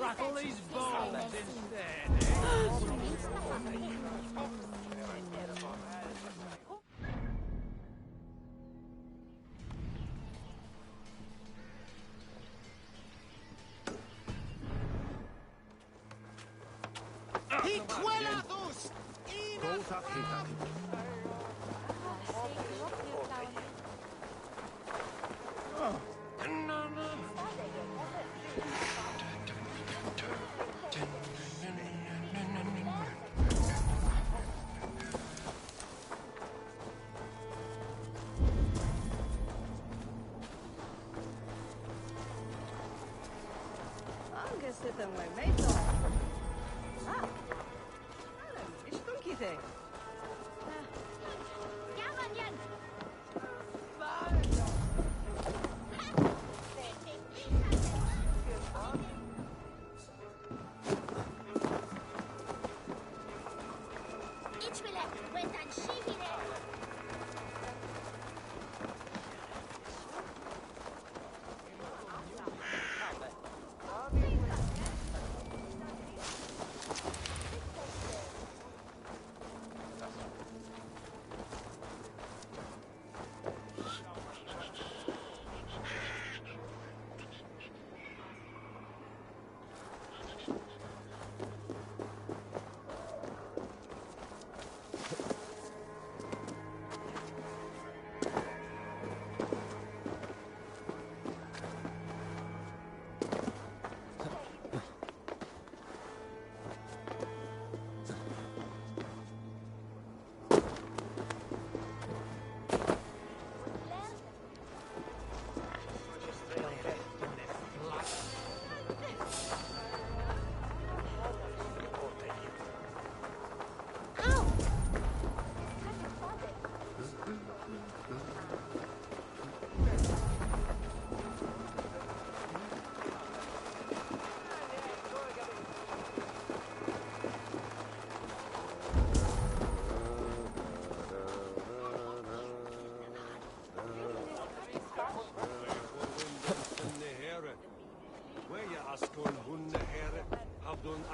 Rattle these bones instead, Sitten voi meitä. Ah, it's funky thing.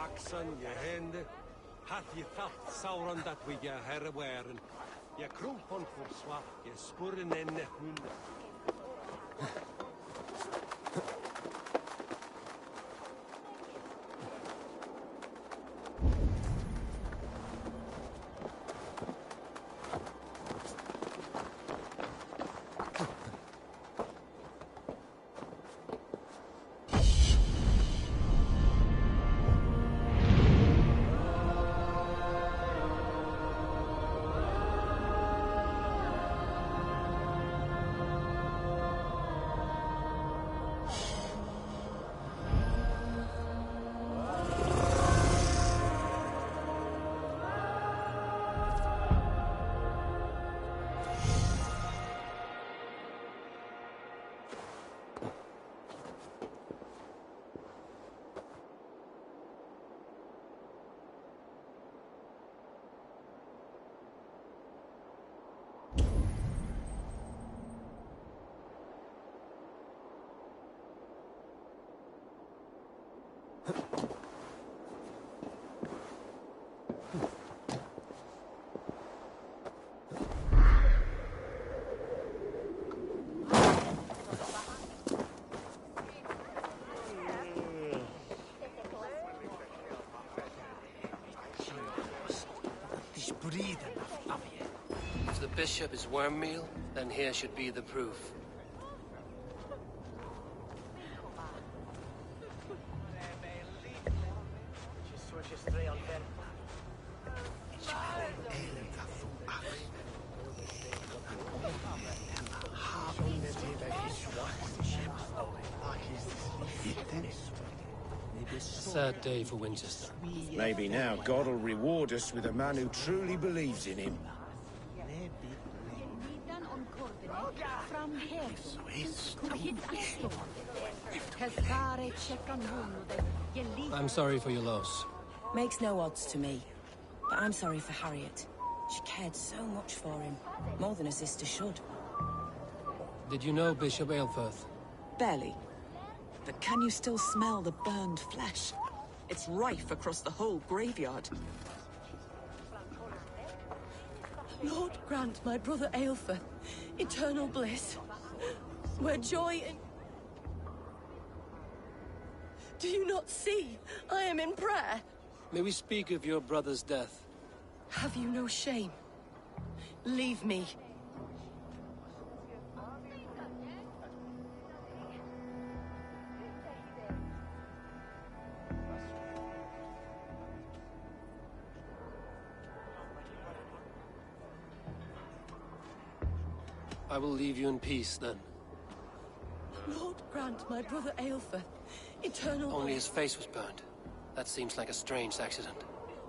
Axan je hände, hat je tatt sauran dat we je herre waren. Je krompon voor zwart, je sporen en hunde. If the bishop is worm meal, then here should be the proof. Sad day for Winchester. Maybe now God will reward us with a man who truly believes in him. I'm sorry for your loss. Makes no odds to me. But I'm sorry for Harriet. She cared so much for him. More than a sister should. Did you know Bishop Aelfirth? Barely. But can you still smell the burned flesh? It's rife across the whole graveyard. Lord grant my brother Aelfir eternal bliss, where joy and... Do you not see? I am in prayer. May we speak of your brother's death? Have you no shame? Leave me. I will leave you in peace, then. Lord grant my brother Aelfir eternal... Only his face was burned. That seems like a strange accident.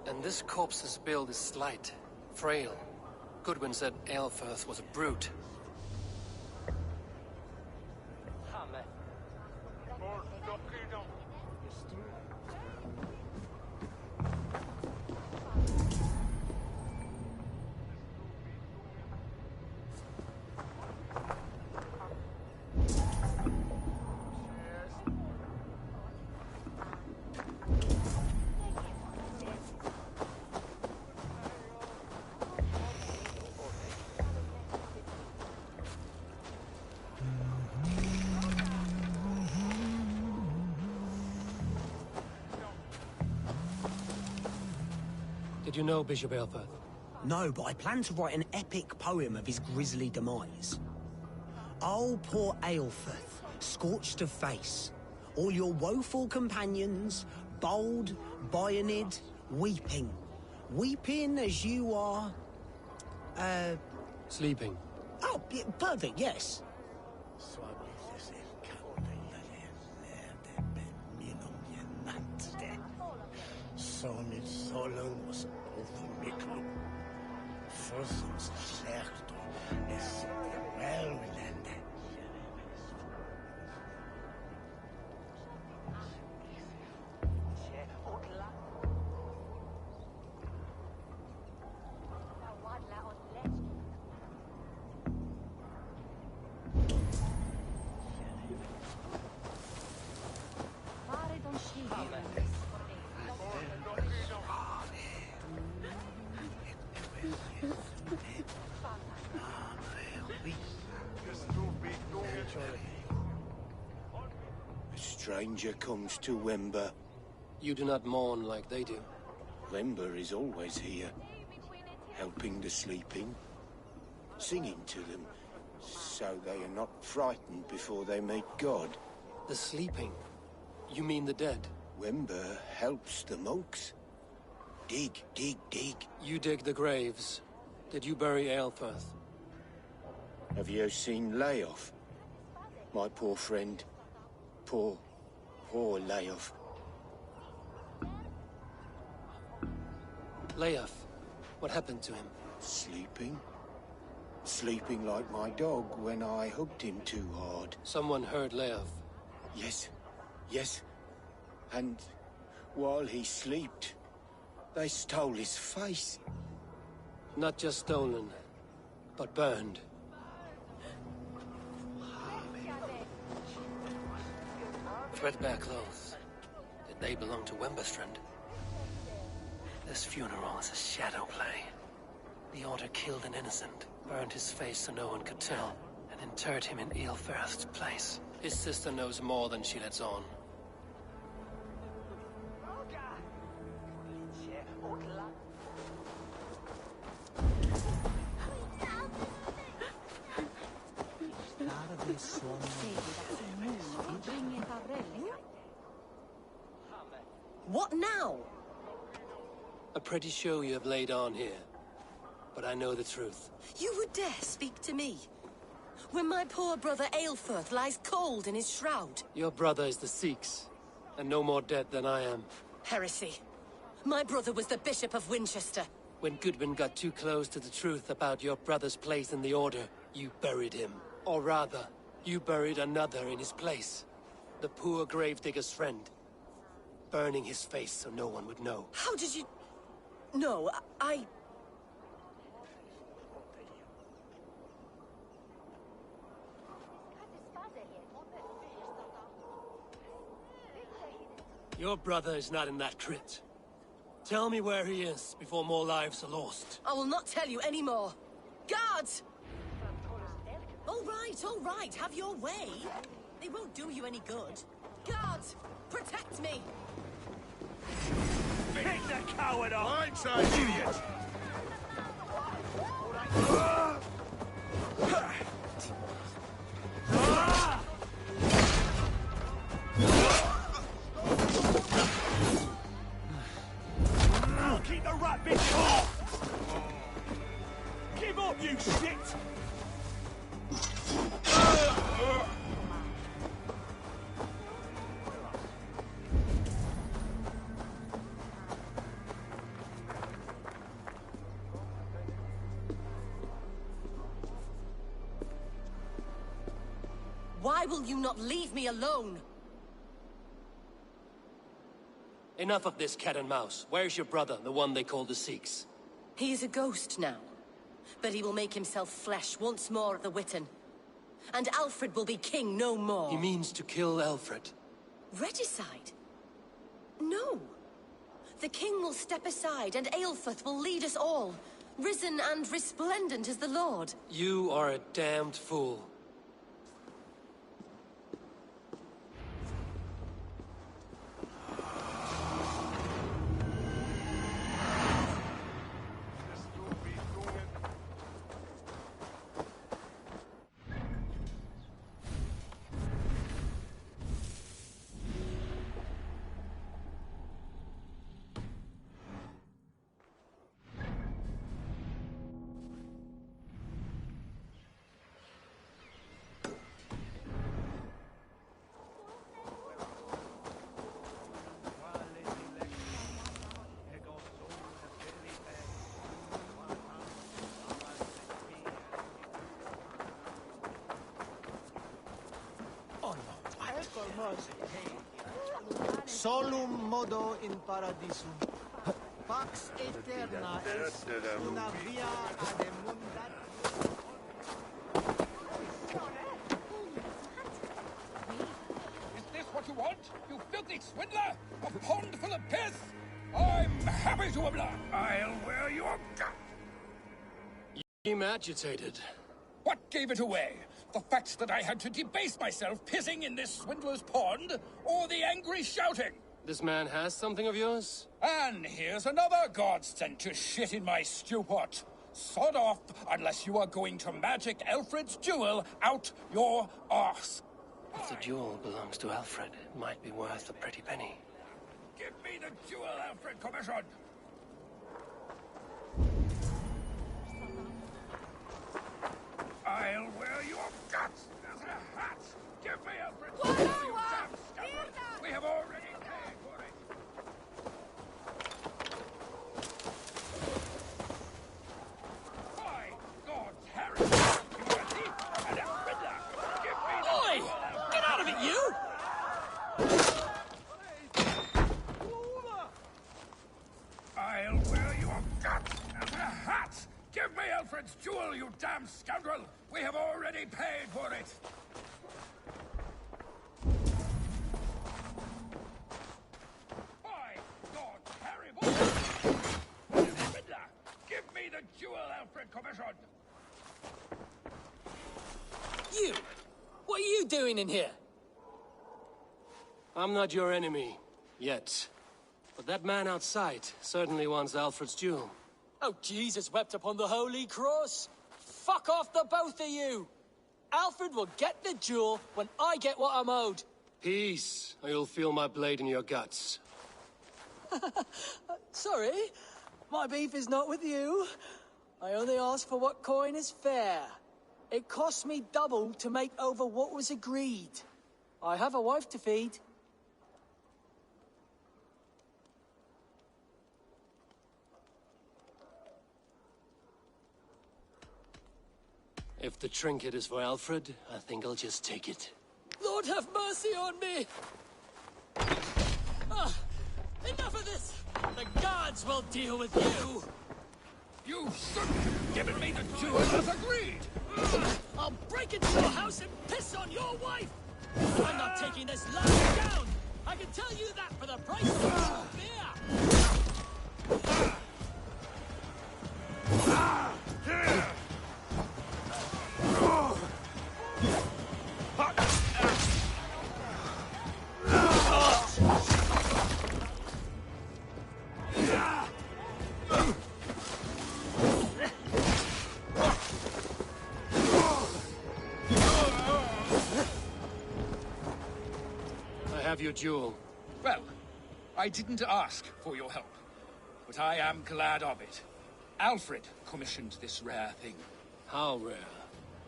And this corpse's build is slight, frail. Goodwin said Aelfirth was a brute. Did you know Bishop Aelfir? No, but I plan to write an epic poem of his grisly demise. Oh, poor Aelfirth, scorched of face. All your woeful companions, bold, Bionid, weeping. Weeping as you are... Sleeping. Oh, yeah, perfect, yes. Sonnet solens overmiklo. Forsons certo es velvilende. A stranger comes to Wember. You do not mourn like they do. Wember is always here, helping the sleeping, singing to them, so they are not frightened before they meet God. The sleeping? You mean the dead? Wember helps the monks. Dig, dig, dig. You dig the graves. Did you bury Aelfirth? Have you seen Layoff? My poor friend. Poor Layoff. Leof, what happened to him? Sleeping? Sleeping like my dog when I hugged him too hard. Someone heard Leof. Yes. And while he slept, they stole his face. Not just stolen, but burned. Threadbare clothes. Did they belong to Wemberstrand? This funeral is a shadow play. The Order killed an innocent, burned his face so no one could tell, and interred him in Aelfirth's place. His sister knows more than she lets on. What now? A pretty show you have laid on here. But I know the truth. You would dare speak to me? When my poor brother Aelfirth lies cold in his shroud. Your brother is the Sikhs, and no more dead than I am. Heresy. My brother was the Bishop of Winchester. When Goodwin got too close to the truth about your brother's place in the Order, you buried him. Or rather, you buried another in his place. The poor gravedigger's friend. Burning his face so no one would know. How did you... No, I... Your brother is not in that crypt. Tell me where he is before more lives are lost. I will not tell you any more. Guards! All right, have your way. They won't do you any good. Guards, protect me! Take the coward off! Blindside, idiot! Keep the rat bitch off! Give up, you shit! Why will you not leave me alone? Enough of this cat and mouse. Where's your brother, the one they call the Sikhs? He is a ghost now, but he will make himself flesh once more at the Witten. And Alfred will be king no more. He means to kill Alfred. Regicide? No. The king will step aside and Aelfrith will lead us all, risen and resplendent as the Lord. You are a damned fool. Solum modo in paradisum. Pax eterna est una via ad emunda. Is this what you want, you filthy swindler? A pond full of piss? I'm happy to oblige. I'll wear your gut. You seem agitated. What gave it away? The fact that I had to debase myself pissing in this swindler's pond, or the angry shouting? This man has something of yours? And here's another god sent to shit in my stew pot. Sod off, unless you are going to magic Alfred's jewel out your arse. If the jewel belongs to Alfred, it might be worth a pretty penny. Give me the jewel Alfred commissioned! I'll wear your guts as a hat! Give me Alfred's jewel, you damn scoundrel! We have already paid for it! By God's Harry! You are a thief and a fiddler! Give me the Oi! jewel, Alfred! Get out of it, you! I'll wear your guts as a hat! Give me Alfred's jewel, you damn scoundrel! We have already paid for it! By God, Harry Boy! Fiddler, give me the jewel Alfred commissioned! You! What are you doing in here? I'm not your enemy. Yet. But that man outside certainly wants Alfred's jewel. Oh, Jesus wept upon the holy cross. Fuck off, the both of you. Alfred will get the jewel when I get what I'm owed. Peace, or you'll feel my blade in your guts. Sorry, my beef is not with you. I only ask for what coin is fair. It cost me double to make over what was agreed. I have a wife to feed. If the trinket is for Alfred, I think I'll just take it. Lord have mercy on me! Enough of this! The gods will deal with you! You shouldn't have given me the jewel as agreed! I'll break into your house and piss on your wife! I'm not taking this lie down! I can tell you that for the price of a beer! Your jewel. Well, I didn't ask for your help, but I am glad of it. Alfred commissioned this rare thing. How rare?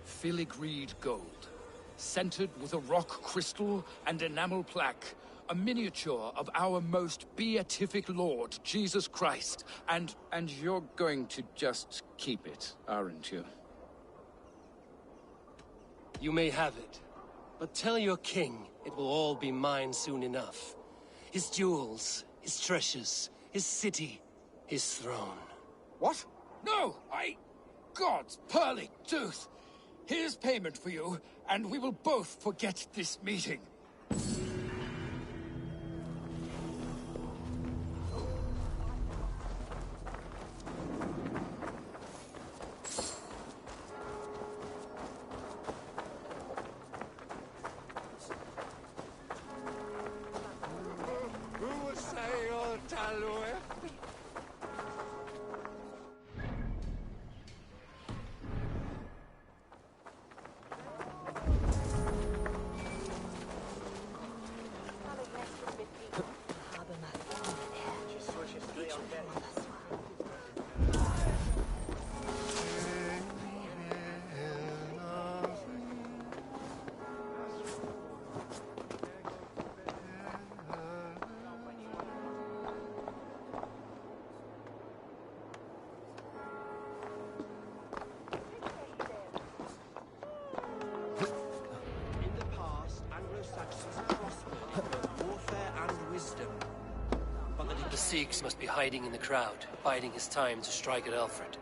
Filigreed gold, centered with a rock crystal and enamel plaque, a miniature of our most beatific Lord, Jesus Christ. And you're going to just keep it, aren't you? You may have it. But tell your king it will all be mine soon enough. His jewels, his treasures, his city, his throne. What? No, God's pearly tooth! Here's payment for you, and we will both forget this meeting. The Sikhs must be hiding in the crowd, biding his time to strike at Alfred.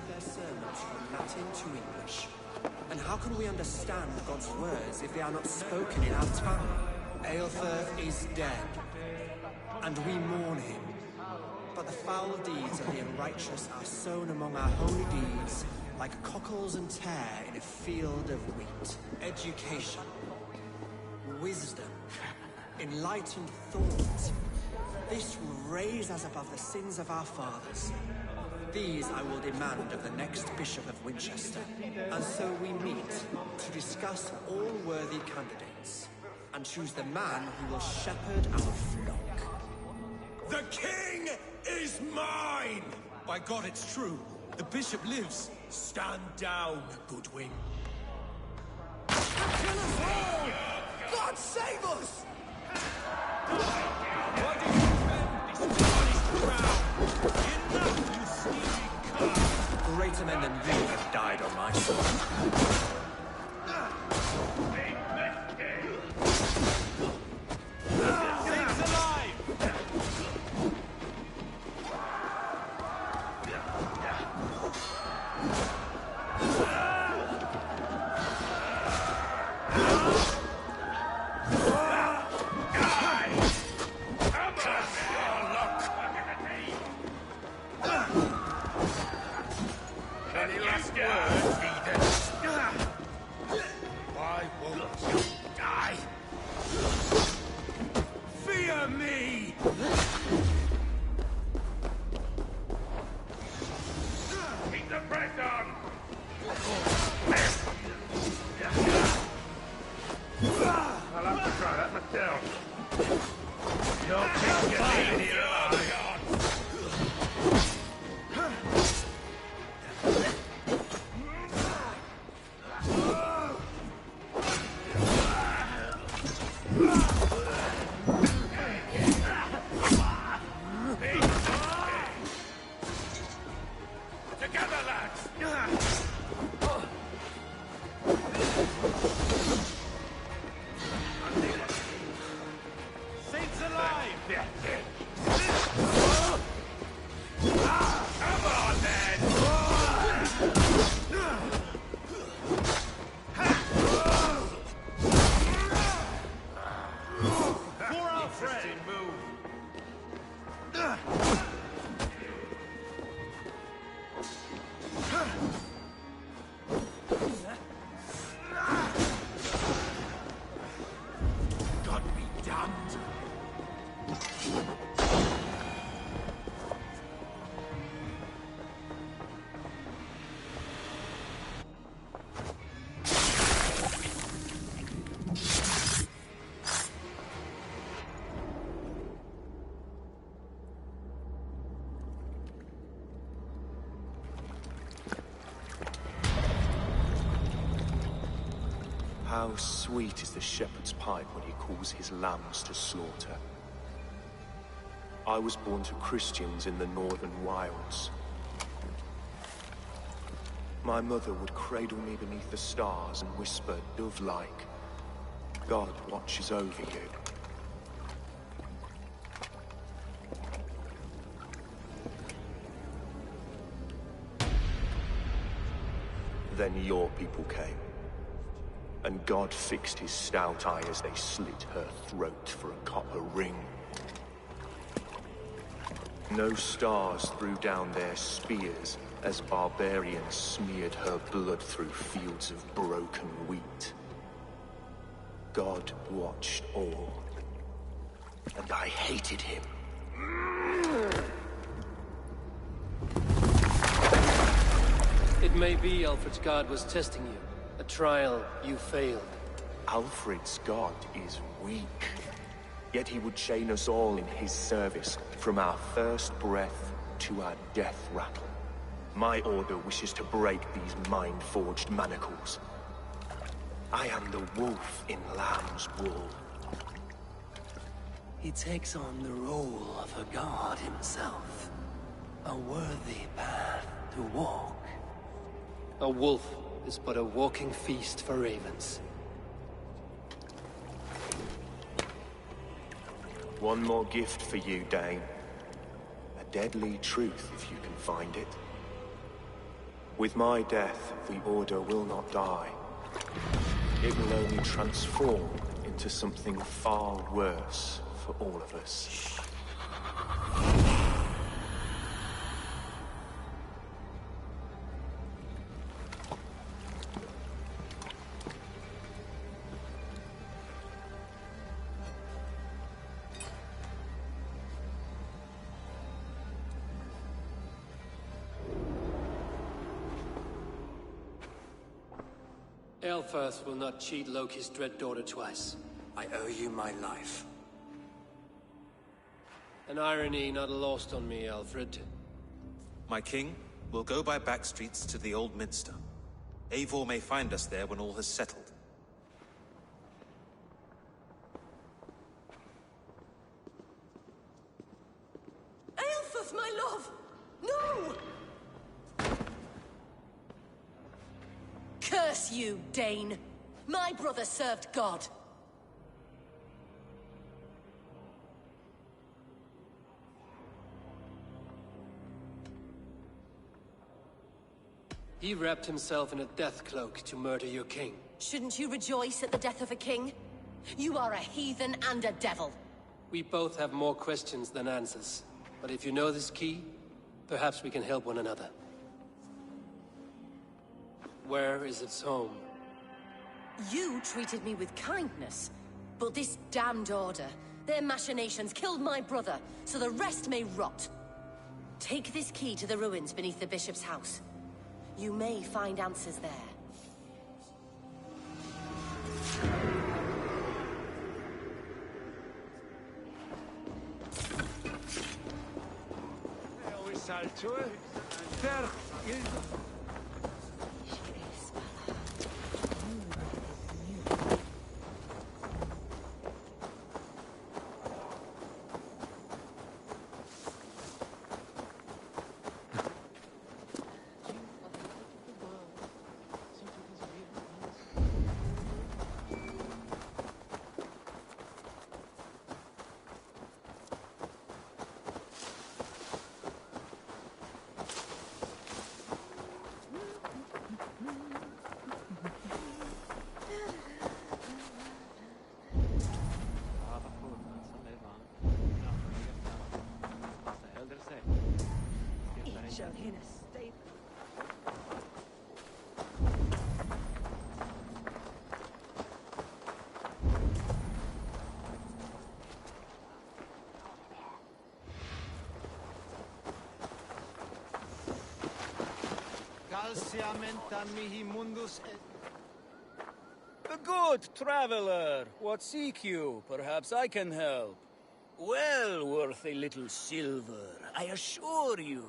Their sermons from Latin to English. And how can we understand God's words if they are not spoken in our tongue? Aelfirth is dead, and we mourn him. But the foul deeds of the unrighteous are sown among our holy deeds, like cockles and tare in a field of wheat. Education, wisdom, enlightened thought. This will raise us above the sins of our fathers. These I will demand of the next Bishop of Winchester. And so we meet to discuss all worthy candidates and choose the man who will shepherd our flock. The king is mine! By God, it's true. The bishop lives. Stand down, Goodwin. God save us! Why do you defend this bloody crown? Enough, you sneaky cur! Greater men than you have died on my side. Saints alive! interesting move. God be damned. How sweet is the shepherd's pipe when he calls his lambs to slaughter. I was born to Christians in the northern wilds. My mother would cradle me beneath the stars and whisper, dove-like, God watches over you. Then your people came. And God fixed his stout eye as they slit her throat for a copper ring. No stars threw down their spears as barbarians smeared her blood through fields of broken wheat. God watched all, and I hated him. It may be Alfred's God was testing you. A trial you failed. Alfred's God is weak. Yet he would chain us all in his service, from our first breath to our death rattle. My order wishes to break these mind-forged manacles. I am the wolf in lamb's wool. He takes on the role of a god himself. A worthy path to walk. A wolf is but a walking feast for ravens. One more gift for you, Dane. A deadly truth, if you can find it. With my death, the Order will not die. It will only transform into something far worse for all of us. Aelfirth will not cheat Loki's dread daughter twice. I owe you my life. An irony not lost on me, Alfred. My king, we'll go by back streets to the Old Minster. Eivor may find us there when all has settled. Aelfirth, my love! No! Curse you, Dane! My brother served God. He wrapped himself in a death cloak to murder your king. Shouldn't you rejoice at the death of a king? You are a heathen and a devil. We both have more questions than answers. But if you know this key, perhaps we can help one another. Where is its home? You treated me with kindness, but this damned Order, their machinations killed my brother, so the rest may rot. Take this key to the ruins beneath the bishop's house. You may find answers there. in a state. Good traveler, what seek you? Perhaps I can help. Well worth a little silver, I assure you.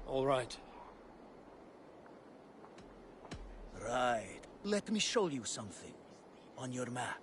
All right. Right. Let me show you something. On your map.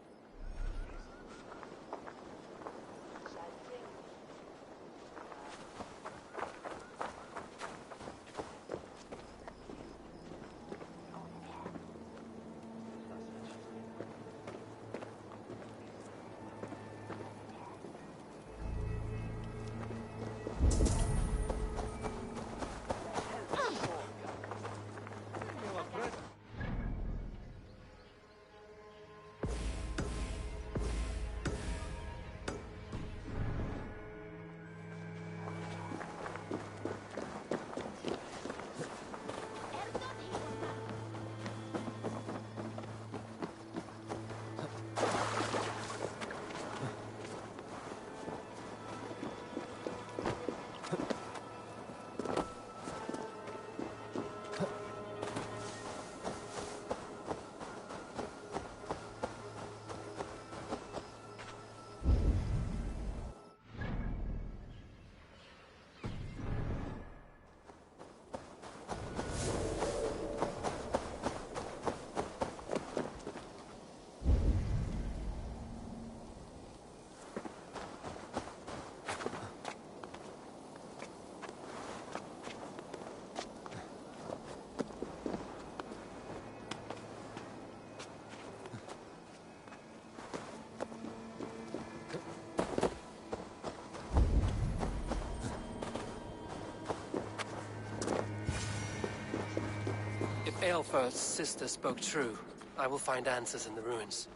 If Aelfirth's sister spoke true, I will find answers in the ruins.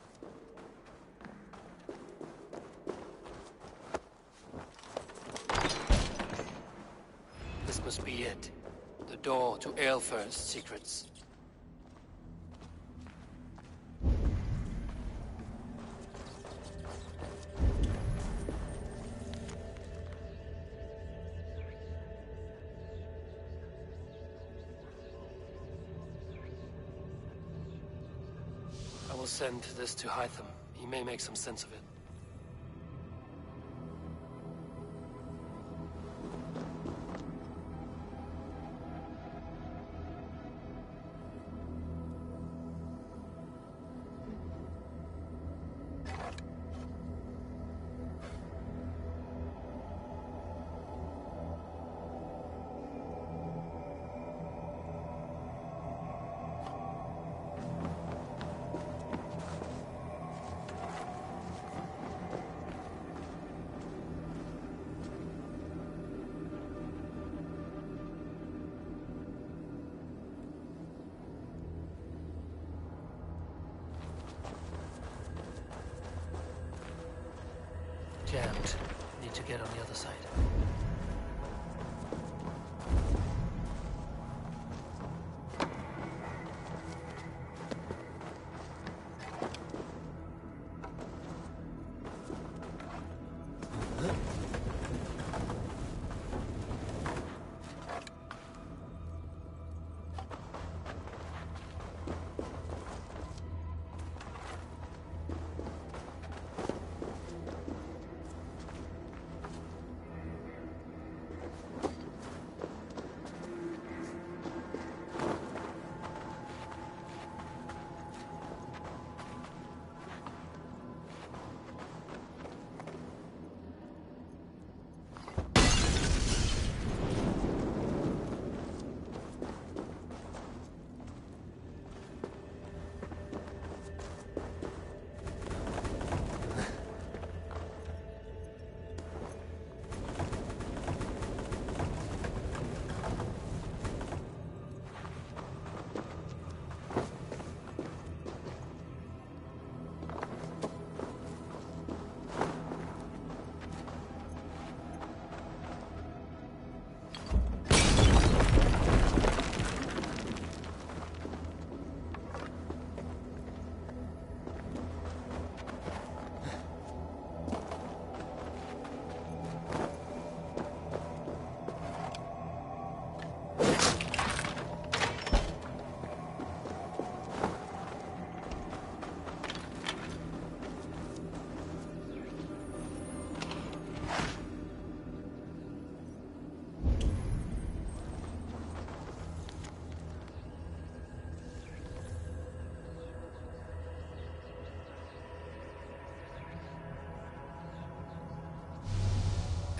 This must be it. The door to Aelfirth's secrets. I will send this to Hytham. He may make some sense of it. Jammed. Need to get on the other side.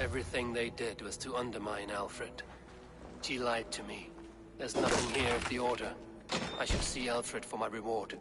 Everything they did was to undermine Alfred. She lied to me. There's nothing here of the Order. I should see Alfred for my reward.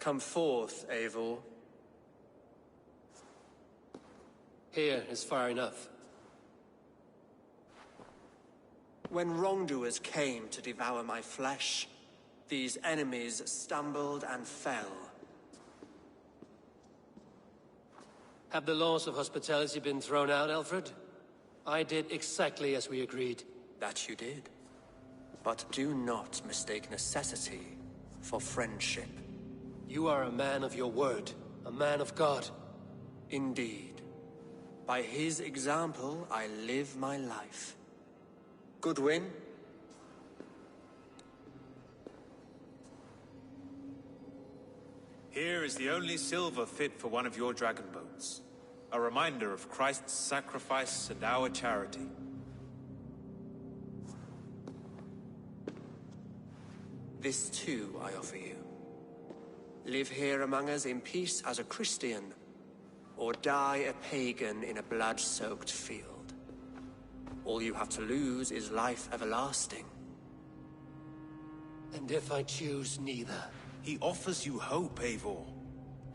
Come forth, Eivor. Here is far enough. When wrongdoers came to devour my flesh, these enemies stumbled and fell. Have the laws of hospitality been thrown out, Alfred? I did exactly as we agreed. That you did. But do not mistake necessity for friendship. You are a man of your word, a man of God. Indeed. By his example, I live my life. Goodwin? Here is the only silver fit for one of your dragon boats. A reminder of Christ's sacrifice and our charity. This too I offer you. Live here among us in peace as a Christian, or die a pagan in a blood-soaked field. All you have to lose is life everlasting. And if I choose neither? He offers you hope, Eivor.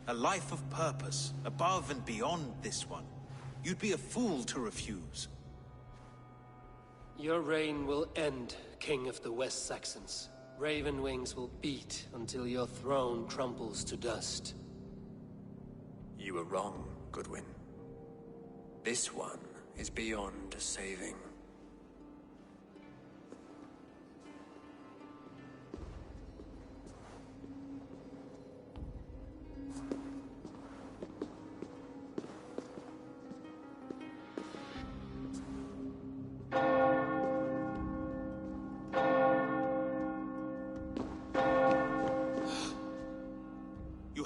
A life of purpose, above and beyond this one. You'd be a fool to refuse. Your reign will end, King of the West Saxons. Raven wings will beat until your throne crumbles to dust. You were wrong, Goodwin. This one is beyond saving.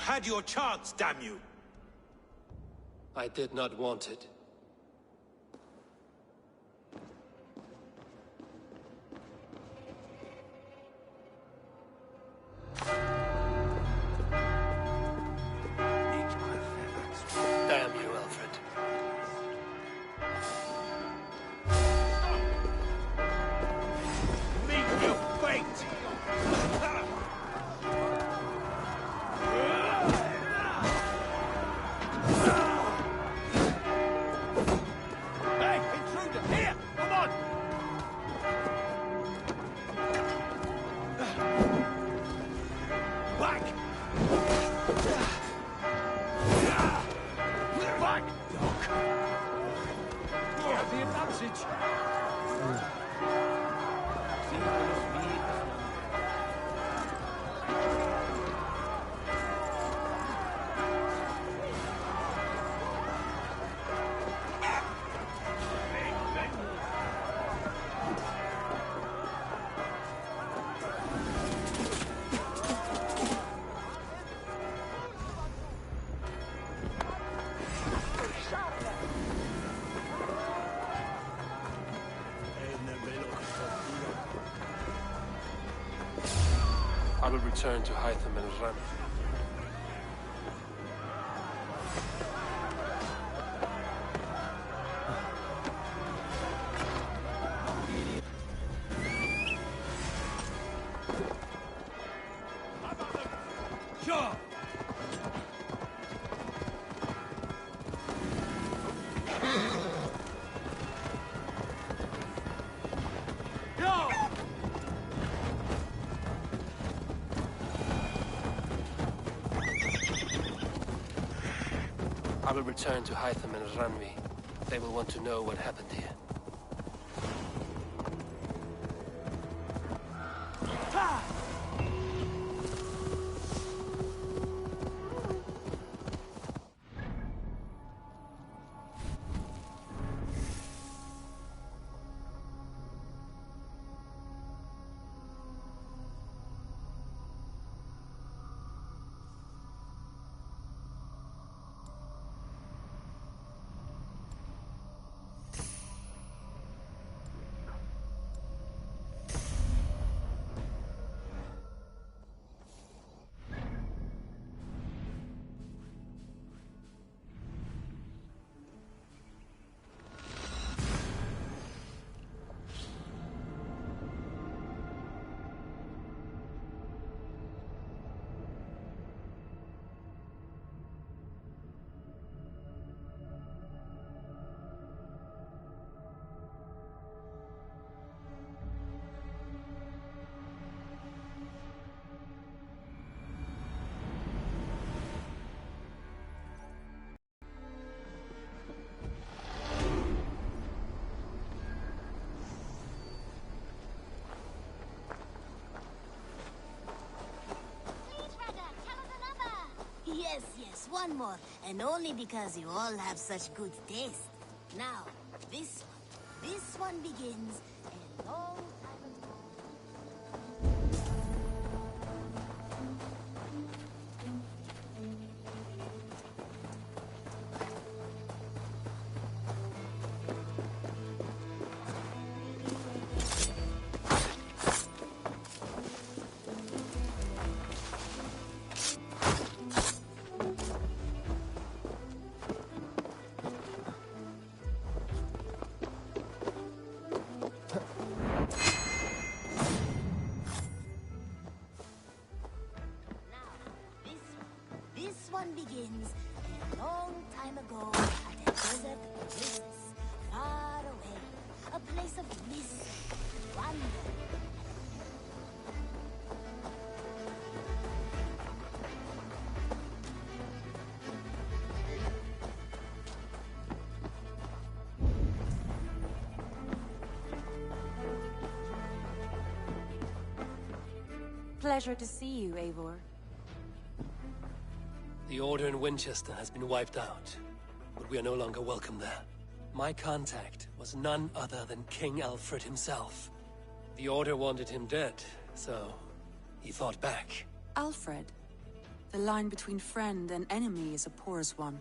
Had your chance, damn you! I did not want it. I will return to Hytham and Ran. I will return to Hytham and Ranvi. They will want to know what happened here. Yes, one more. And only because you all have such good taste. Now, this one begins a long time ago. Begins a long time ago at a desert oasis, far away, a place of mystery, wonder. Pleasure to see you, Eivor. The Order in Winchester has been wiped out, but we are no longer welcome there. My contact was none other than King Alfred himself. The Order wanted him dead, so he fought back. Alfred? The line between friend and enemy is a porous one.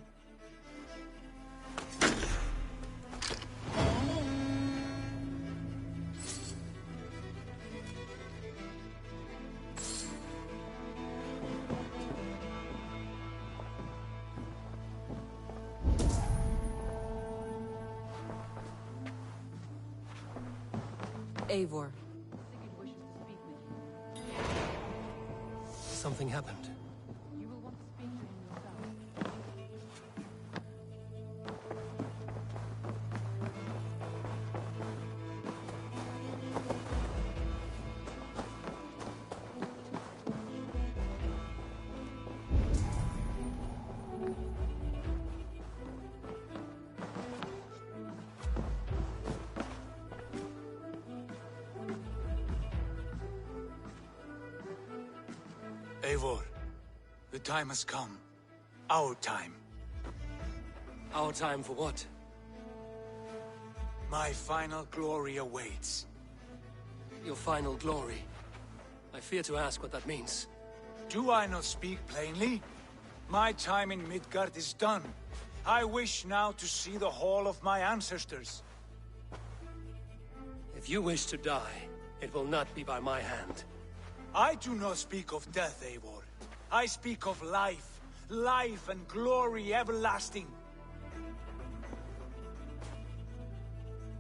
Eivor. Something happened. You will want to speak to him yourself. Eivor, the time has come. Our time. Our time for what? My final glory awaits. Your final glory? I fear to ask what that means. Do I not speak plainly? My time in Midgard is done. I wish now to see the hall of my ancestors. If you wish to die, it will not be by my hand. I do not speak of death, Eivor. I speak of life. Life and glory everlasting.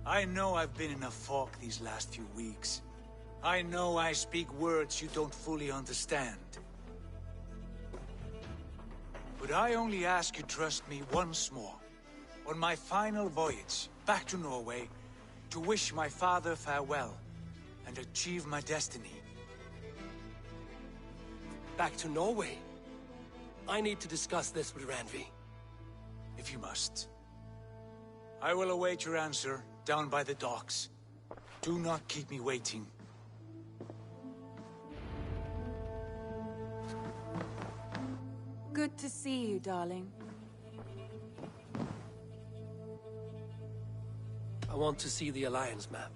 I know I've been in a fog these last few weeks. I know I speak words you don't fully understand. But I only ask you trust me once more, on my final voyage back to Norway, to wish my father farewell and achieve my destiny. Back to Norway? I need to discuss this with Randvi. If you must. I will await your answer down by the docks. Do not keep me waiting. Good to see you, darling. I want to see the Alliance map.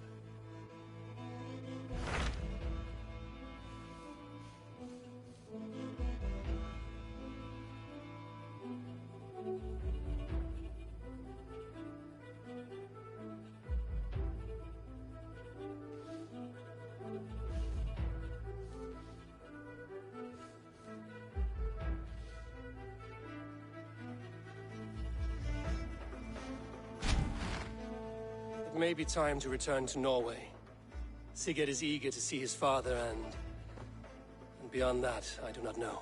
It may be time to return to Norway. Sigurd is eager to see his father and beyond that, I do not know.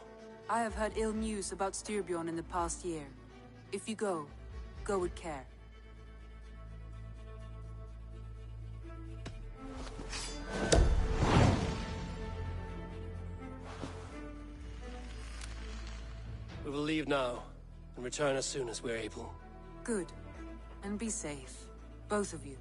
I have heard ill news about Styrbjorn in the past year. If you go, go with care. We will leave now and return as soon as we're able. Good. And be safe. Both of you.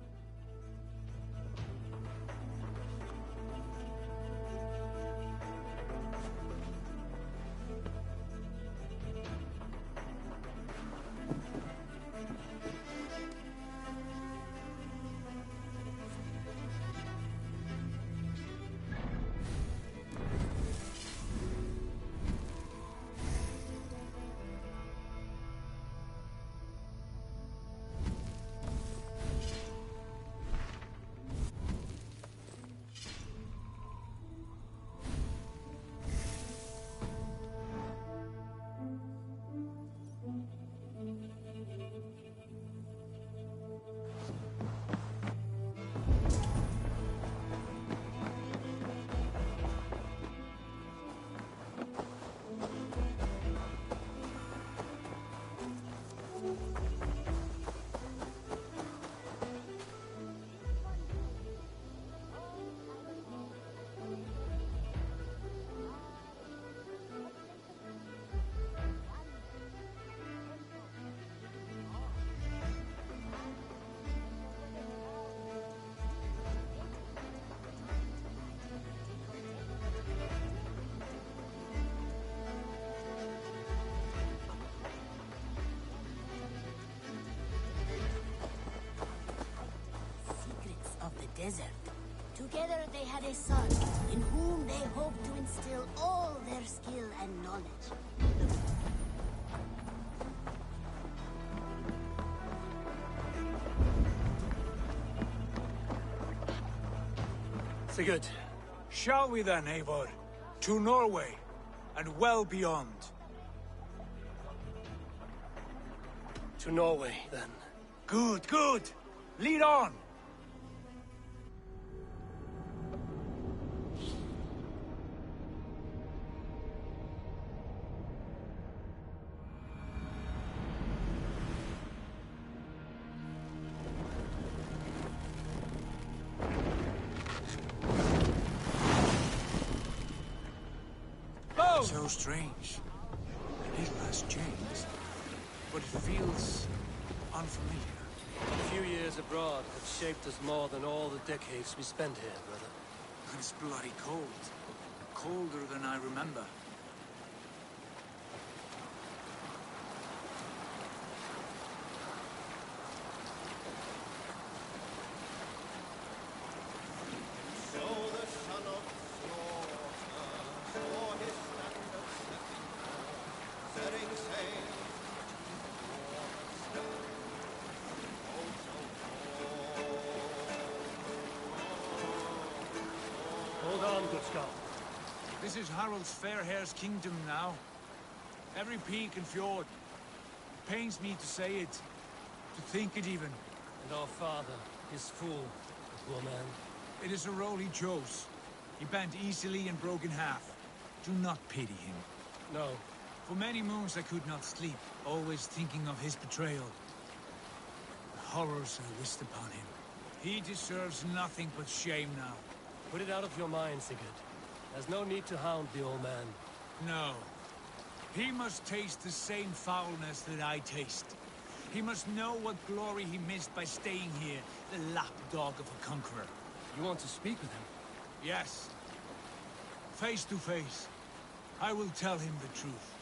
Desert. Together they had a son, in whom they hoped to instill all their skill and knowledge. Sigurd. Shall we then, Eivor? To Norway, and well beyond. To Norway, then. Good, good! Lead on! So strange. The little has changed, but it feels unfamiliar. A few years abroad have shaped us more than all the decades we spent here, brother. And it's bloody cold. Colder than I remember. Hold on, good Scott. This is Harald's Fairhair's kingdom now. Every peak and fjord. It pains me to say it, to think it even. And our father, his fool, the poor man. It is a role he chose. He bent easily and broke in half. Do not pity him. No. For many moons I could not sleep, always thinking of his betrayal. The horrors I wished upon him. He deserves nothing but shame now. Put it out of your mind, Sigurd. There's no need to hound the old man. No. He must taste the same foulness that I taste. He must know what glory he missed by staying here, the lapdog of a conqueror. You want to speak with him? Yes. Face to face. I will tell him the truth.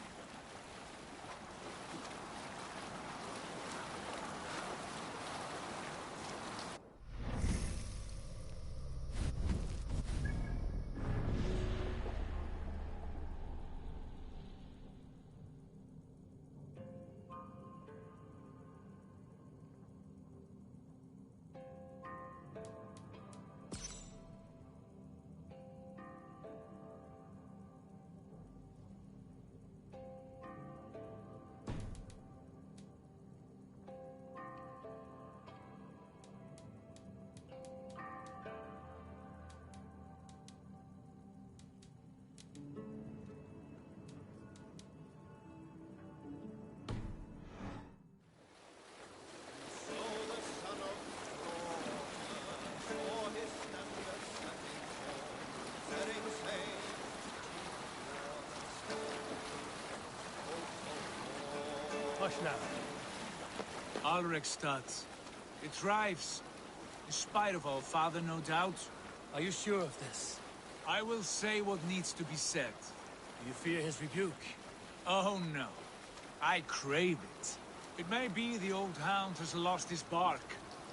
Hush now. Alrekstad. It thrives. In spite of our father, no doubt. Are you sure of this? I will say what needs to be said. Do you fear his rebuke? Oh no. I crave it. It may be the old hound has lost his bark.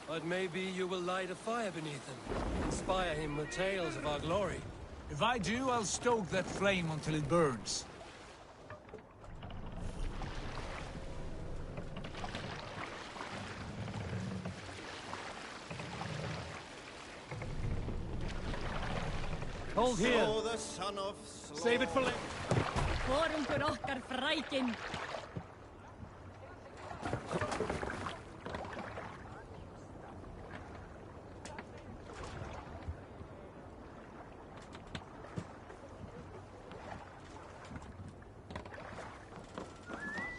But maybe you will light a fire beneath him. Inspire him with tales of our glory. If I do, I'll stoke that flame until it burns. Hold here. So the son of Save it for later.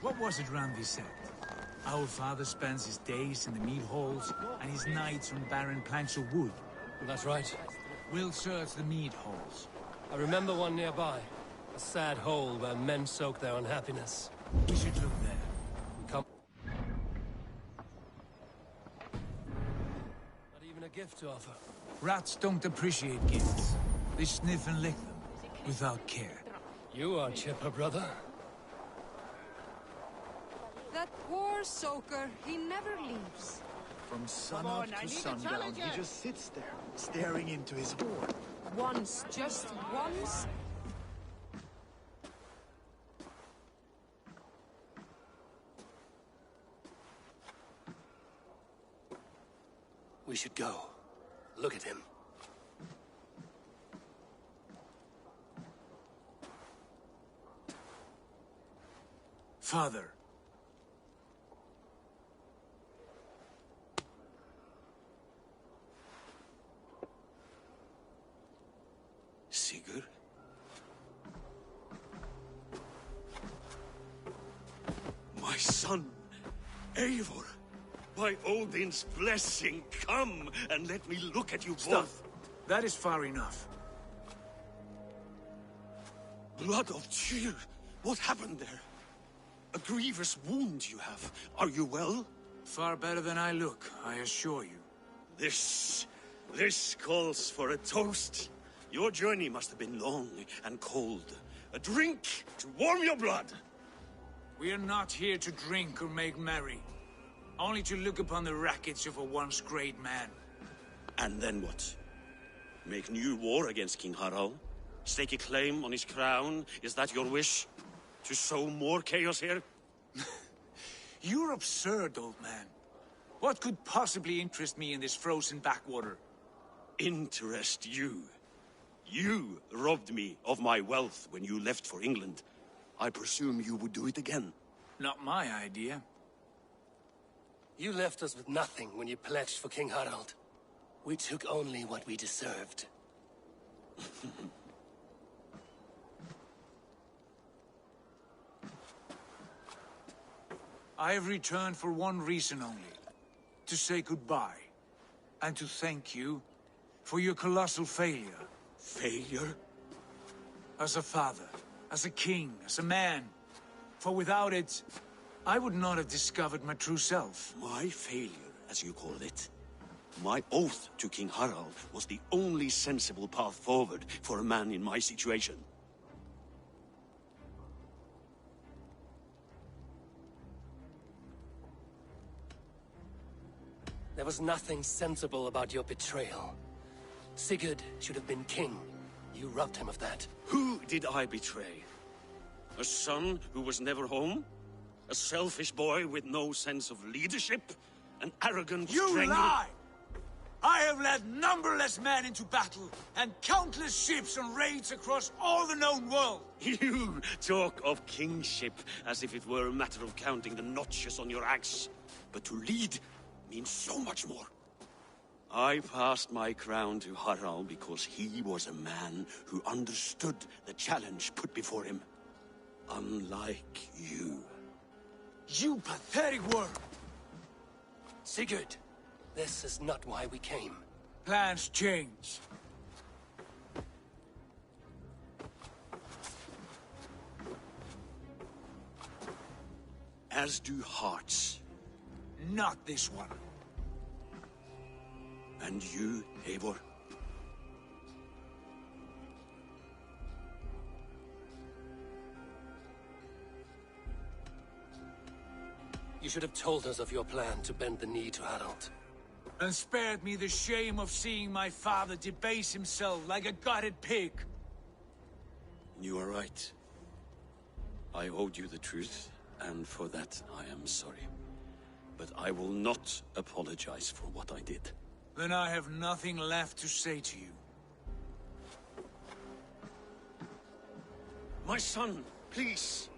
What was it Randi said? Our father spends his days in the mead halls and his nights on barren planks of wood. That's right. We'll search the mead halls. I remember one nearby. A sad hole where men soak their unhappiness. We should look there. Come. Not even a gift to offer. Rats don't appreciate gifts. They sniff and lick them, without care. You are chipper, brother. That poor soaker, he never leaves. From sunup to sundown, he just sits there, staring into his horn. Once, just once. We should go. Look at him. Father. Sigurd? My son, Eivor, by Odin's blessing, come and let me look at you both. That is far enough. Blood of Tyr, what happened there? A grievous wound you have. Are you well? Far better than I look, I assure you. This calls for a toast. Your journey must have been long and cold. A drink to warm your blood. We are not here to drink or make merry. Only to look upon the wreckage of a once great man. And then what? Make new war against King Harald? Stake a claim on his crown? Is that your wish? To sow more chaos here? You're absurd, old man. What could possibly interest me in this frozen backwater? Interest you? You robbed me of my wealth when you left for England. I presume you would do it again. Not my idea. You left us with nothing when you pledged for King Harald. We took only what we deserved. I have returned for one reason only. To say goodbye. And to thank you for your colossal failure. Failure? As a father, as a king, as a man. For without it, I would not have discovered my true self. My failure, as you call it. My oath to King Harald was the only sensible path forward for a man in my situation. There was nothing sensible about your betrayal. Sigurd should have been king. You robbed him of that. Who did I betray? A son who was never home? A selfish boy with no sense of leadership? An arrogant You lie! I have led numberless men into battle, and countless ships on raids across all the known world. You talk of kingship as if it were a matter of counting the notches on your axe. But to lead means so much more. I passed my crown to Harald because he was a man who understood the challenge put before him. Unlike you. You pathetic worm! Sigurd, this is not why we came. Plans change. As do hearts. Not this one. And you, Eivor? You should have told us of your plan to bend the knee to Harald. And spared me the shame of seeing my father debase himself like a gutted pig. You are right. I owed you the truth, and for that I am sorry. But I will not apologize for what I did. Then I have nothing left to say to you. My son, please.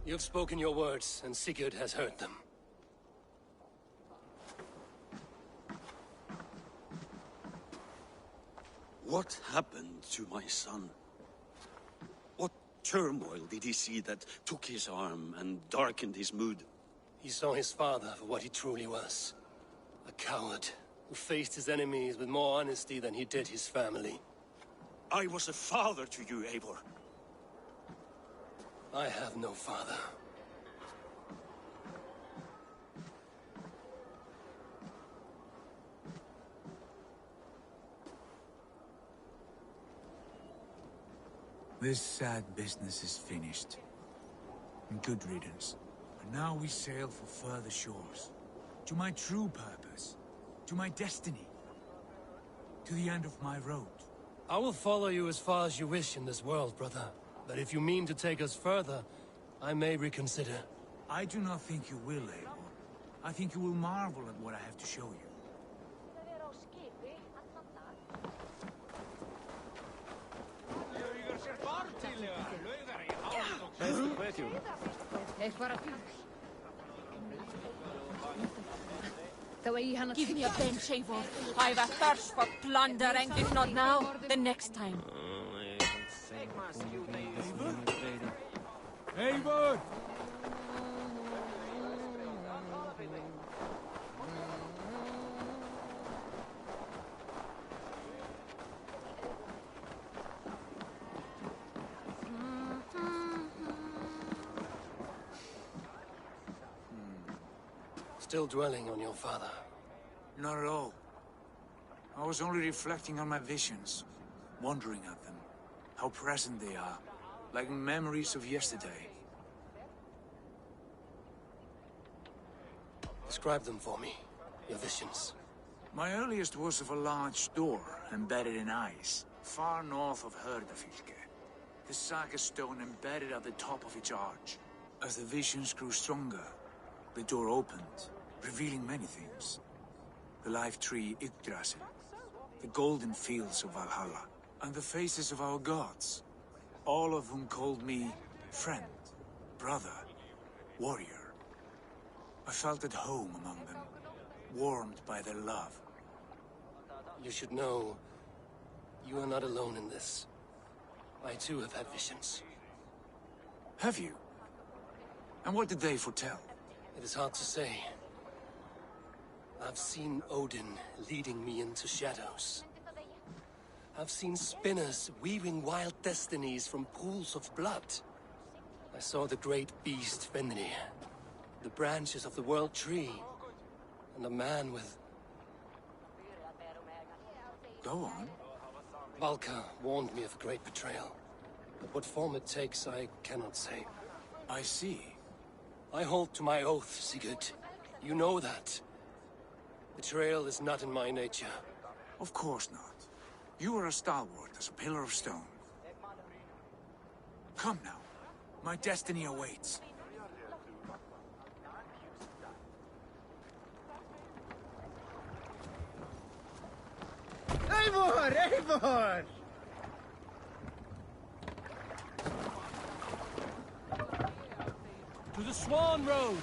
You've spoken your words, and Sigurd has heard them. What happened to my son? What turmoil did he see that took his arm and darkened his mood? He saw his father for what he truly was. A coward who faced his enemies with more honesty than he did his family. I was a father to you, Eivor. I have no father. This sad business is finished. And good riddance. And now we sail for further shores. To my true purpose. To my destiny. To the end of my road. I will follow you as far as you wish in this world, brother. But if you mean to take us further, I may reconsider. I do not think you will, Eivor. I think you will marvel at what I have to show you. Give me a bench, Eivor. I've a thirst for plunder, and if not now, then next time. Eivor! Still dwelling on your father? Not at all. I was only reflecting on my visions, wondering at them, how present they are, like memories of yesterday. Describe them for me, your visions. My earliest was of a large door embedded in ice, far north of Herdafylke. The saga stone embedded at the top of its arch. As the visions grew stronger, the door opened, revealing many things. The life tree Yggdrasil, the golden fields of Valhalla, and the faces of our gods, all of whom called me friend, brother, warrior. I felt at home among them, warmed by their love. You should know, you are not alone in this. I too have had visions. Have you? And what did they foretell? It is hard to say. I've seen Odin leading me into shadows. I've seen spinners weaving wild destinies from pools of blood. I saw the great beast Fenrir, the branches of the world tree, and a man with... Go on. Valka warned me of a great betrayal. But what form it takes, I cannot say. I see. I hold to my oath, Sigurd. You know that. Betrayal is not in my nature. Of course not. You are a stalwart as a pillar of stone. Come now. My destiny awaits. Eivor! Eivor! To the Swan Road!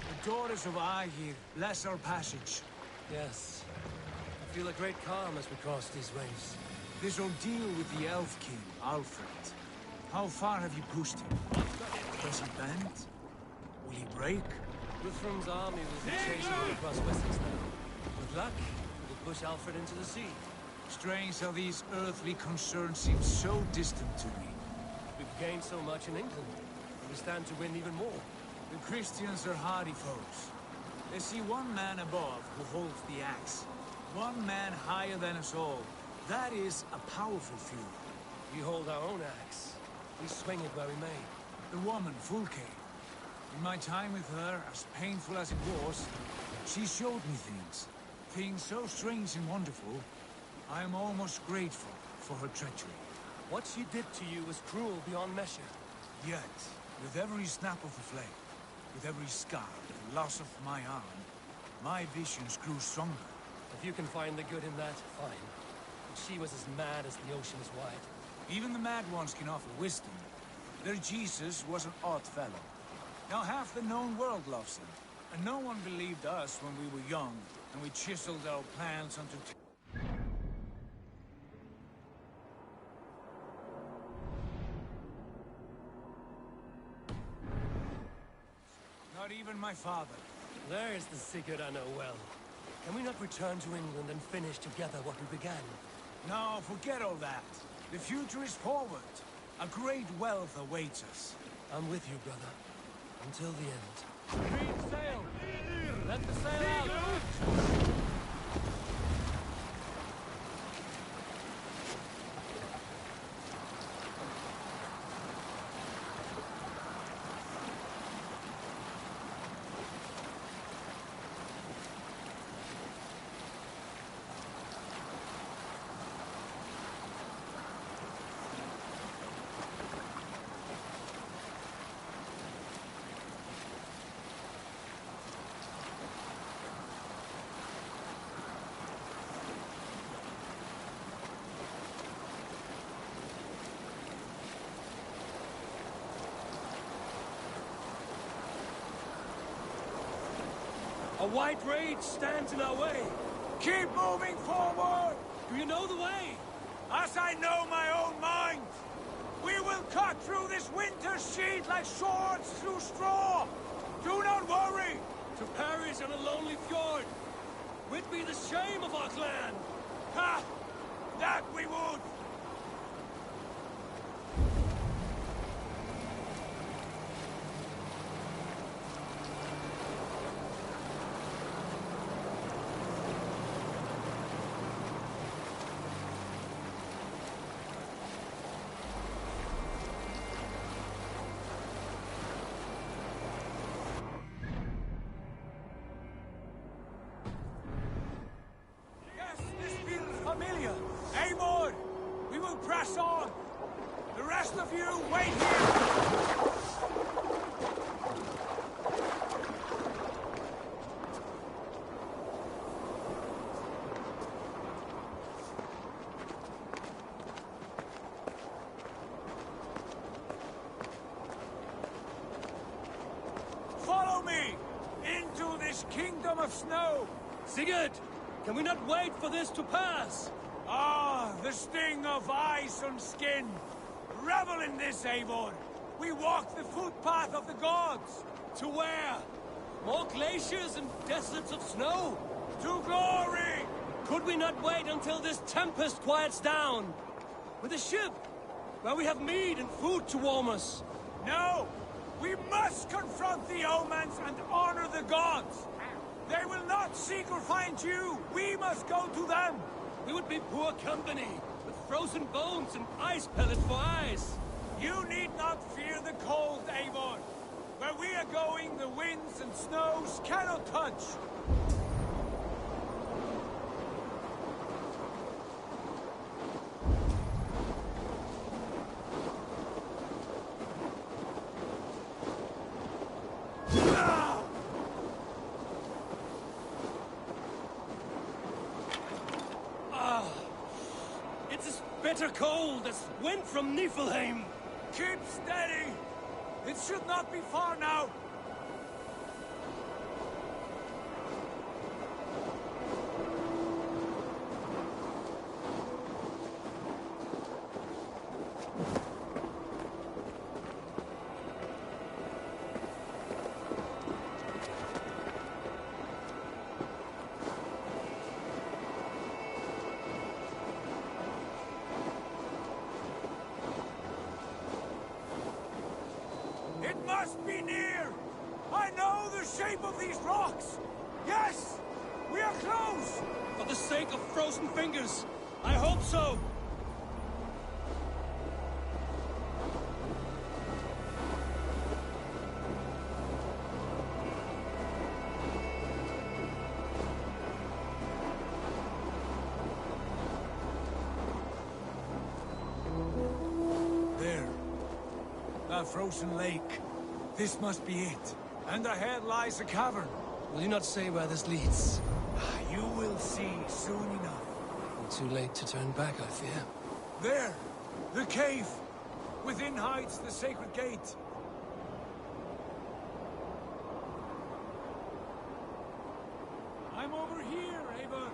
The daughters of Aegir bless our passage. Yes. I feel a great calm as we cross these waves. This ordeal with the Elf King, Alfred. How far have you pushed him? Does he bend? Will he break? Guthrum's army will be chasing him across Wessex now. With luck, we'll push Alfred into the sea. Strange how these earthly concerns seem so distant to me. We've gained so much in England, and we stand to win even more. The Christians are hardy foes. They see one man above who holds the axe. One man higher than us all. That is a powerful feud. We hold our own axe. We swing it where we may. The woman, Fulke. In my time with her, as painful as it was, she showed me things. Things so strange and wonderful, I am almost grateful for her treachery. What she did to you was cruel beyond measure. Yet, with every snap of the flame, with every scar and loss of my arm, my visions grew stronger. If you can find the good in that, fine. But she was as mad as the ocean is wide. Even the mad ones can offer wisdom. Their Jesus was an odd fellow. Now half the known world loves him. And no one believed us when we were young, and we chiseled our plans onto... Not even my father. There is the Sigurd I know well. Can we not return to England and finish together what we began? No, forget all that. The future is forward. A great wealth awaits us. I'm with you, brother. Until the end. Green sail! Let the sail out! A white rage stands in our way. Keep moving forward! Do you know the way? As I know my own mind! We will cut through this winter sheet like swords through straw! Do not worry! To perish on a lonely fjord. We'd be the shame of our clan. Ha! That we would! Eivor! We will press on! The rest of you, wait here! Follow me! Into this kingdom of snow! Sigurd! Can we not wait for this to pass? Ah, the sting of ice on skin! Revel in this, Eivor! We walk the footpath of the gods! To where? More glaciers and deserts of snow? To glory! Could we not wait until this tempest quiets down? With a ship, where we have meat and food to warm us? No! We must confront the omens and honor the gods! They will not seek or find you! We must go to them! We would be poor company, with frozen bones and ice pellets for eyes. You need not fear the cold, Eivor. Where we are going, the winds and snows cannot touch. Bitter cold as wind from Niflheim. Keep steady! It should not be far now! It must be near! I know the shape of these rocks! Yes! We are close! For the sake of frozen fingers, I hope so! There. A frozen lake. This must be it. And ahead lies a cavern. Will you not say where this leads? You will see soon enough. Too late to turn back, I fear. There! The cave! Within hides the sacred gate. I'm over here, Eivor.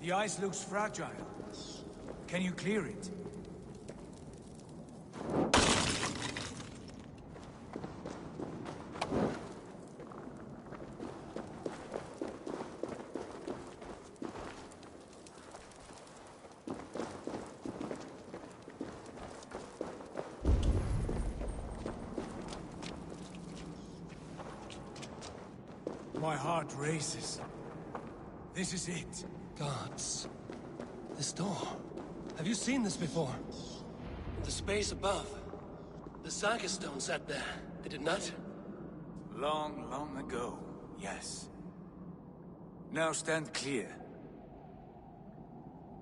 The ice looks fragile. Can you clear it? My heart races. This is it. Gods. This door. Have you seen this before? The space above. The Saga Stone sat there, did it not? Long, long ago, yes. Now stand clear.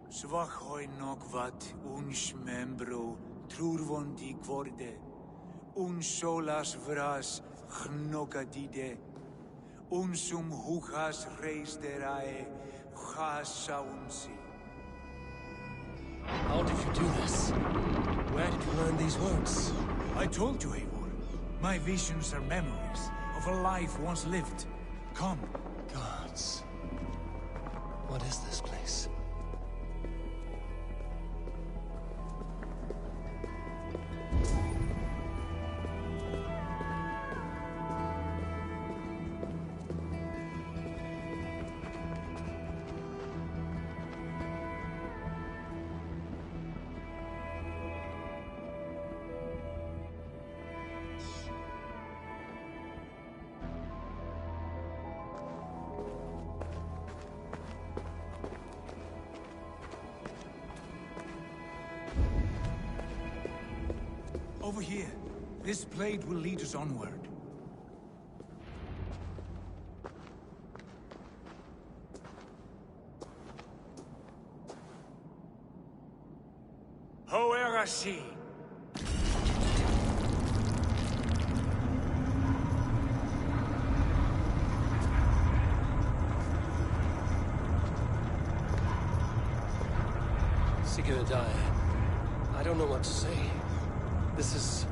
Svachoi nokvat uns membro trurvondi gvorde, un solas vras gnokadide, unsum huchas reisderae chasaunsi. How did you do this? Where did you learn these words? I told you, Eivor. My visions are memories of a life once lived. Come. Gods. What is this place? Over here. This blade will lead us onward. Hoerasi. Sigurd, I don't know what to say. This is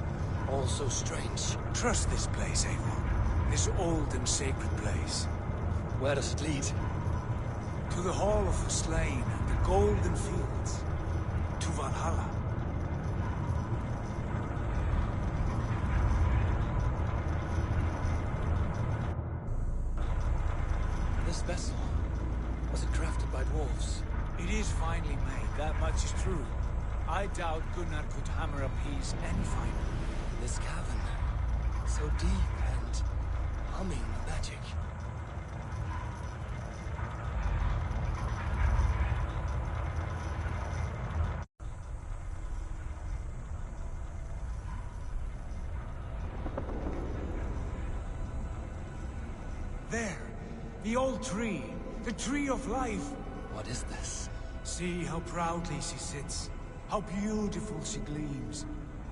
all so strange. Trust this place, Eivor. This old and sacred place. Where does it lead? To the Hall of the Slain and the Golden Fields. To Valhalla. This vessel, was it crafted by dwarves? It is finely made, that much is true. I doubt Gunnar could hammer a piece any finer. This cavern, so deep and humming with magic. There, the old tree, the tree of life. What is this? See how proudly she sits, how beautiful she gleams.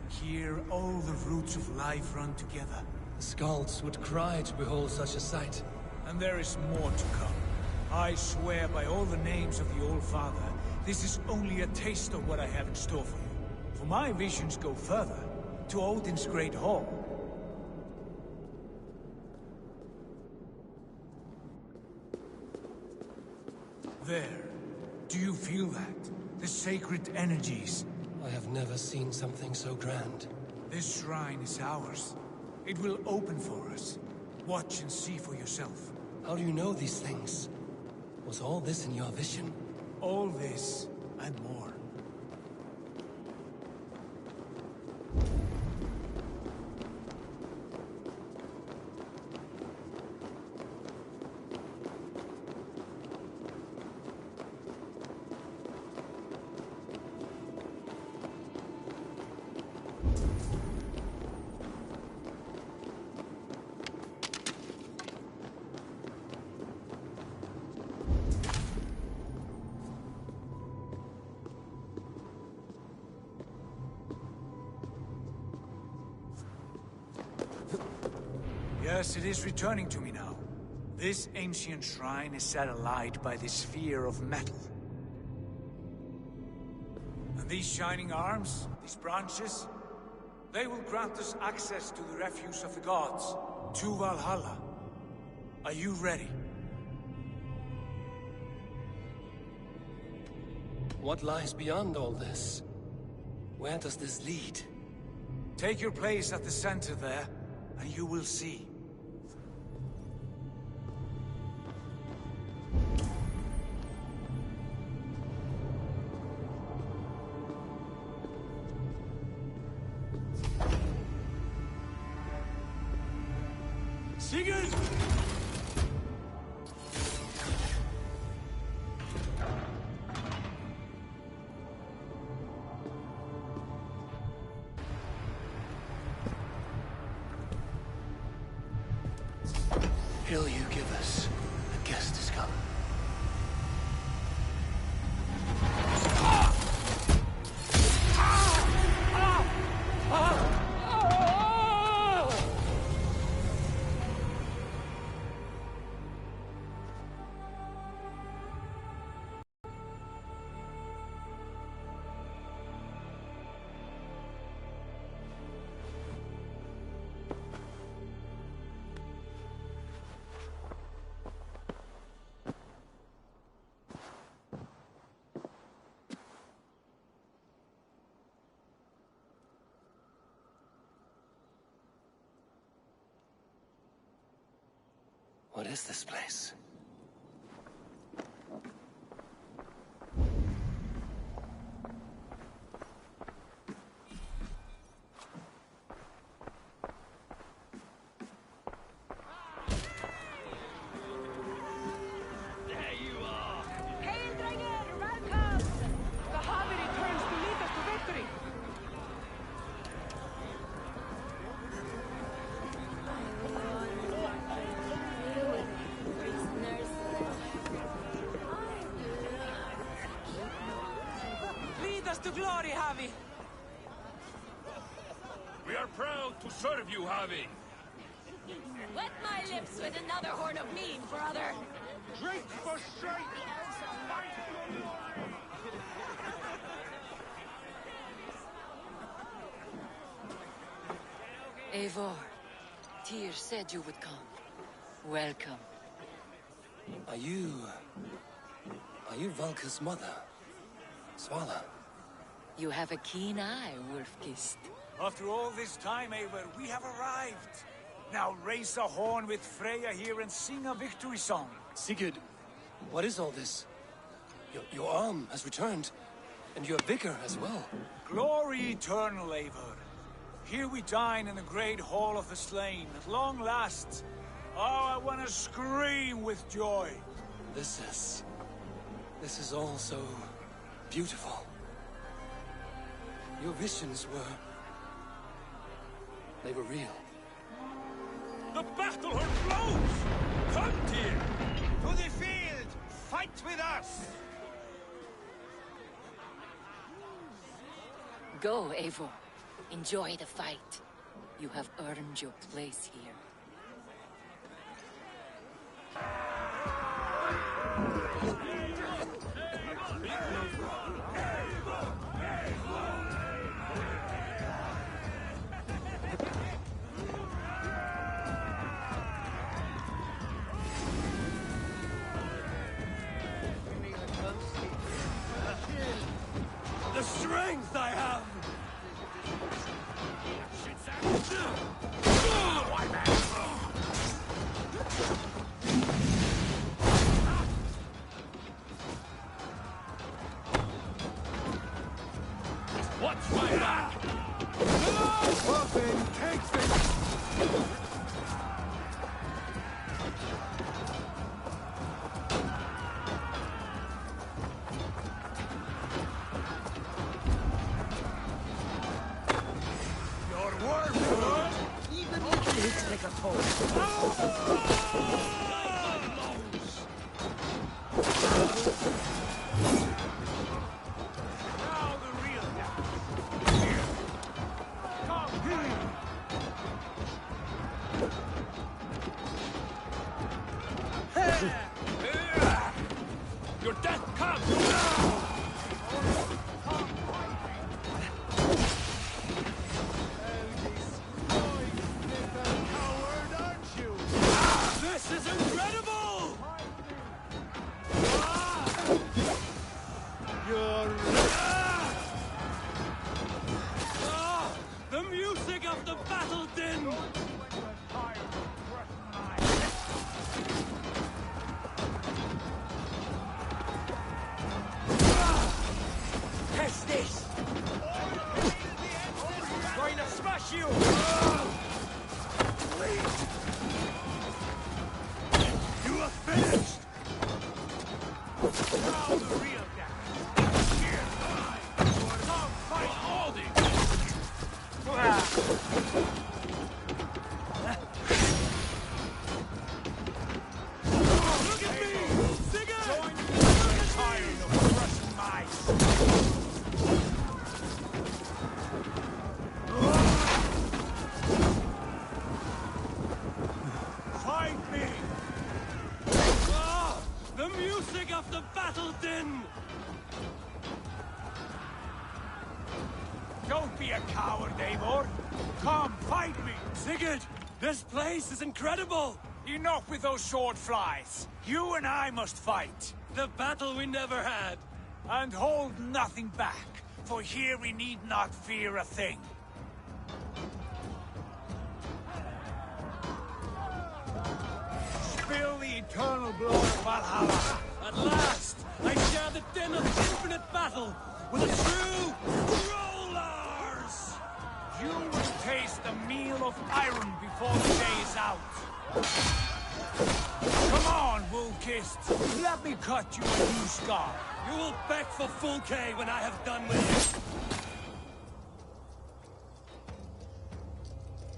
Here all the roots of life run together. The Skalds would cry to behold such a sight. And there is more to come. I swear by all the names of the Old Father, this is only a taste of what I have in store for you. For my visions go further, to Odin's Great Hall. There. Do you feel that? The sacred energies. I have never seen something so grand. This shrine is ours. It will open for us. Watch and see for yourself. How do you know these things? Was all this in your vision? All this, and more. Yes, it is returning to me now. This ancient shrine is set alight by this sphere of metal. And these shining arms, these branches, they will grant us access to the refuse of the gods, to Valhalla. Are you ready? What lies beyond all this? Where does this lead? Take your place at the center there, and you will see. Sigurd! Hill you give us, a guest has come. What is this place? us to glory, Javi. We are proud to serve you, Javi. Wet my lips with another horn of mead, brother. Drink for strength. Eivor, Tyr said you would come. Welcome. Are you Valka's mother? Svala? You have a keen eye, Wolfkist. After all this time, Eivor, we have arrived. Now raise a horn with Freya here and sing a victory song. Sigurd, what is all this? Your arm has returned, and your vigor as well. Glory eternal, Eivor. Here we dine in the great hall of the slain, at long last. Oh, I want to scream with joy. This is all so beautiful. Your visions they were real. The battle horn blows! Come, Tyr! To the field! Fight with us! Go, Eivor. Enjoy the fight. You have earned your place here. The strength I have! Watch my back! Muffin, take this! Your death comes! This is incredible! The music of the battle din! Test this! Going to smash you! You are finished! Now the real death! Here, come fight Aldi! Look at me! Sigurd! Join me! I'm tired of crushing mice! Fight me! Ah, the music of the battle din! Don't be a coward, Eivor! Come, fight me! Sigurd, this place is incredible! Enough with those sword flies! You and I must fight! The battle we never had! And hold nothing back, for here we need not fear a thing. Spill the eternal blood of Valhalla! At last, I share the din of infinite battle with the true rollers! You will taste the meal of iron before the day is out. Come on, Wool-Kissed. Let me cut you a new scar. You will beg for full K when I have done with you.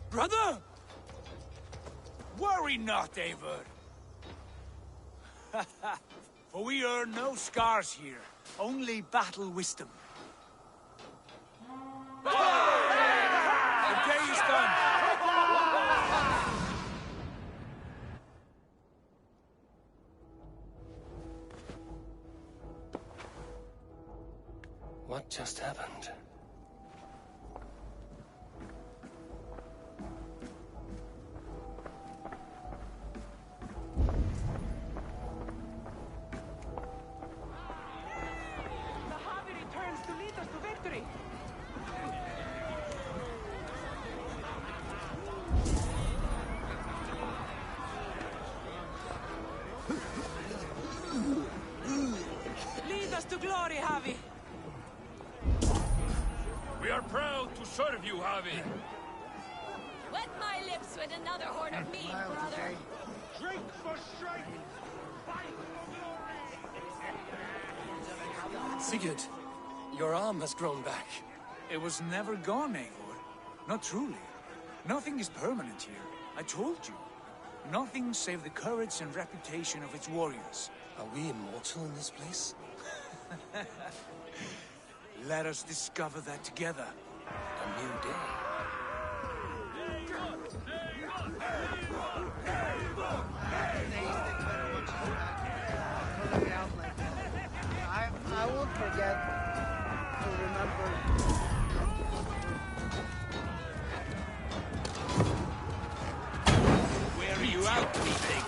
Brother! Worry not, Eivor. For we earn no scars here, only battle wisdom. just happened? The Harvey returns to lead us to victory. Lead us to glory, Javi. We are proud to serve you, Javi. Wet my lips with another horn of mead, brother. Drink for strength! Fight for glory! Sigurd, your arm has grown back. It was never gone, Eivor. Not truly. Nothing is permanent here. I told you. Nothing save the courage and reputation of its warriors. Are we immortal in this place? Let us discover that together. A new day. I won't forget to remember. Where are you out, meeting?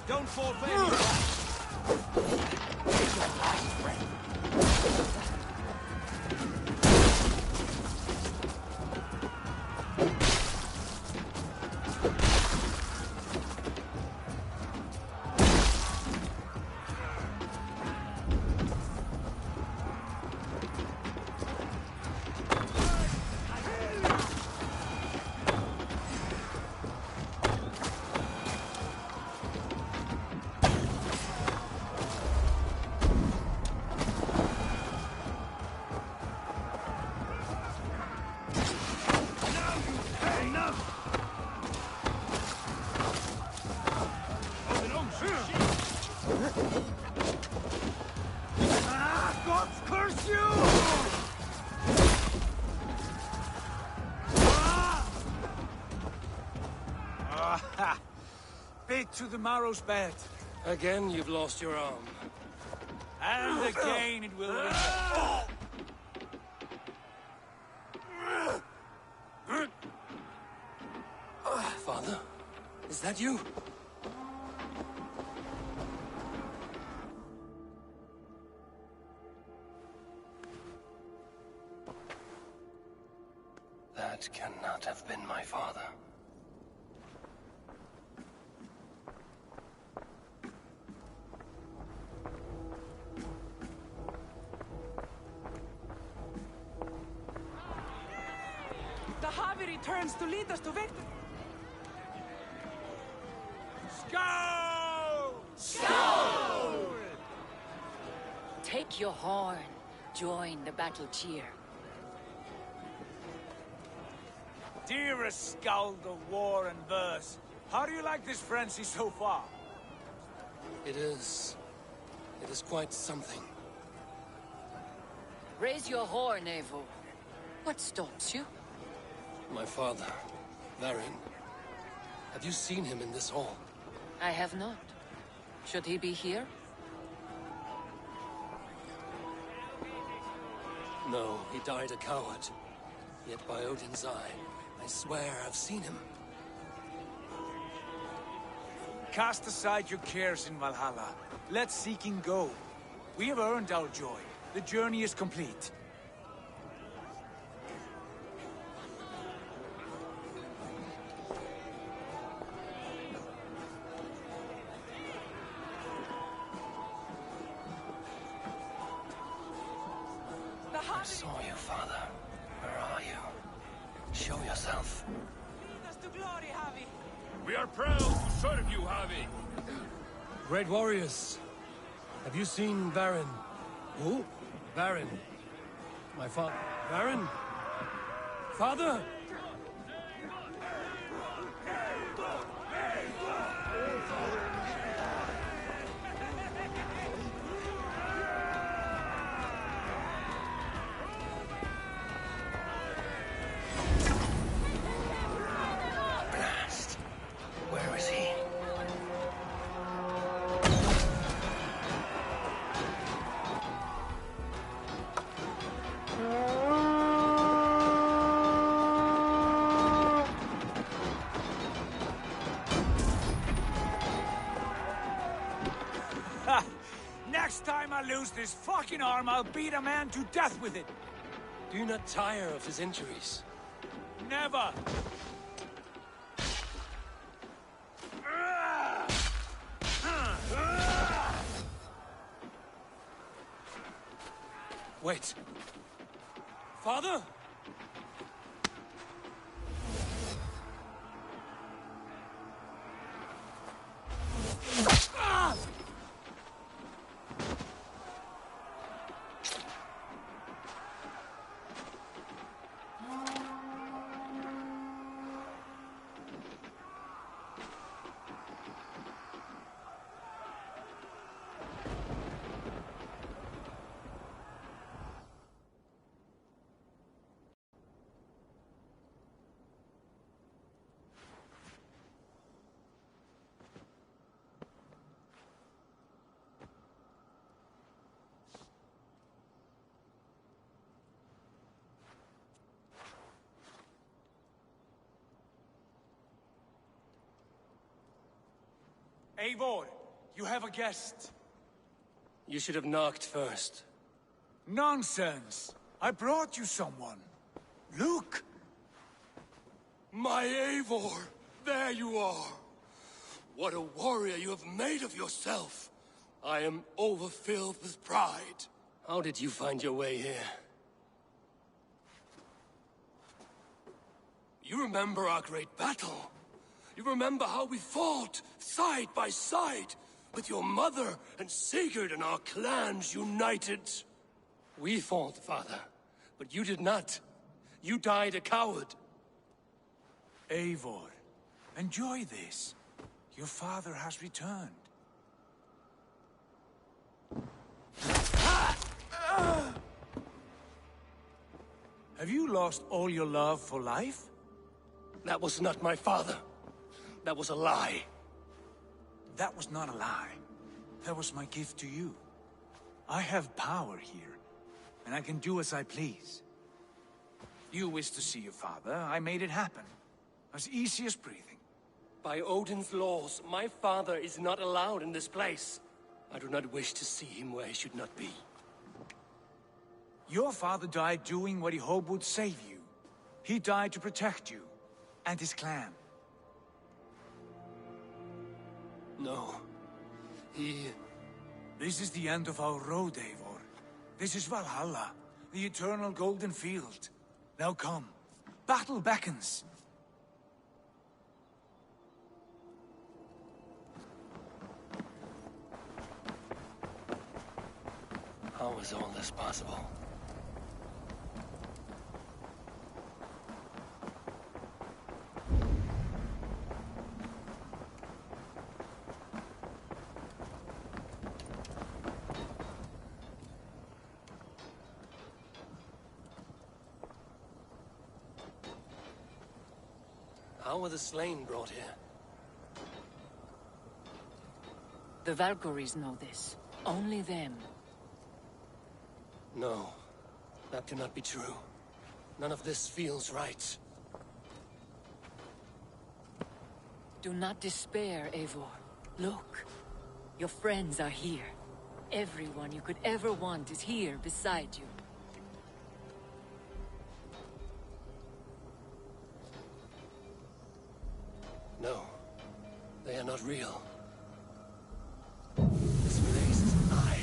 Don't fall for any Gods curse you! Bit to the marrow's bed. Again, you've lost your arm. And again it will return. Father, is that you? That cannot have been my father. The Harvey returns to lead us to victory. Skull! Skull! Take your horn. Join the battle cheer. Dearest skald of war and verse, how do you like this frenzy so far? It is quite something. Raise your horn, Eivor. What stops you? My father, Varin. Have you seen him in this hall? I have not. Should he be here? No, he died a coward. Yet by Odin's eye, I swear I've seen him. Cast aside your cares in Valhalla. Let seeking go. We have earned our joy. The journey is complete. I saw you, Father. Where are you? Show yourself. Lead us to glory, Javi. We are proud to serve you, Javi. Great warriors. Have you seen Varin? Who? Varin. My father. Varin? Father? lose this fucking arm, I'll beat a man to death with it. Do you not tire of his injuries? Never! Wait. Father? Eivor, you have a guest. You should have knocked first. Nonsense! I brought you someone. Look! My Eivor, there you are. What a warrior you have made of yourself. I am overfilled with pride. How did you find your way here? You remember our great battle? You remember how we fought, side by side, with your mother and Sigurd and our clans united? We fought, father, but you did not. You died a coward. Eivor, enjoy this. Your father has returned. Have you lost all your love for life? That was not my father. That was a lie. That was not a lie. That was my gift to you. I have power here, and I can do as I please. You wish to see your father, I made it happen. As easy as breathing. By Odin's laws, my father is not allowed in this place. I do not wish to see him where he should not be. Your father died doing what he hoped would save you. He died to protect you, and his clan. No. This is the end of our road, Eivor. This is Valhalla, the eternal golden field. Now come. Battle beckons. How is all this possible? How were the slain brought here? The Valkyries know this. Only them. No, that cannot be true. None of this feels right. Do not despair, Eivor. Look. Your friends are here. Everyone you could ever want is here beside you. No, they are not real. This place is an lie.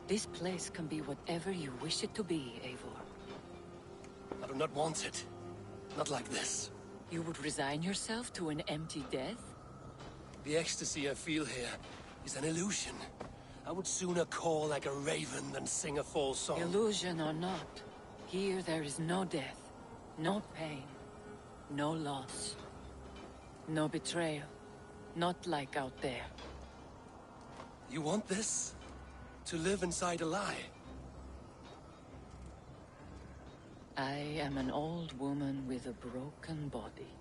This place can be whatever you wish it to be, Eivor. I do not want it. Not like this. You would resign yourself to an empty death? The ecstasy I feel here is an illusion. I would sooner call like a raven than sing a false song. Illusion or not, here there is no death, no pain, no loss, no betrayal. Not like out there. You want this? To live inside a lie? I am an old woman with a broken body.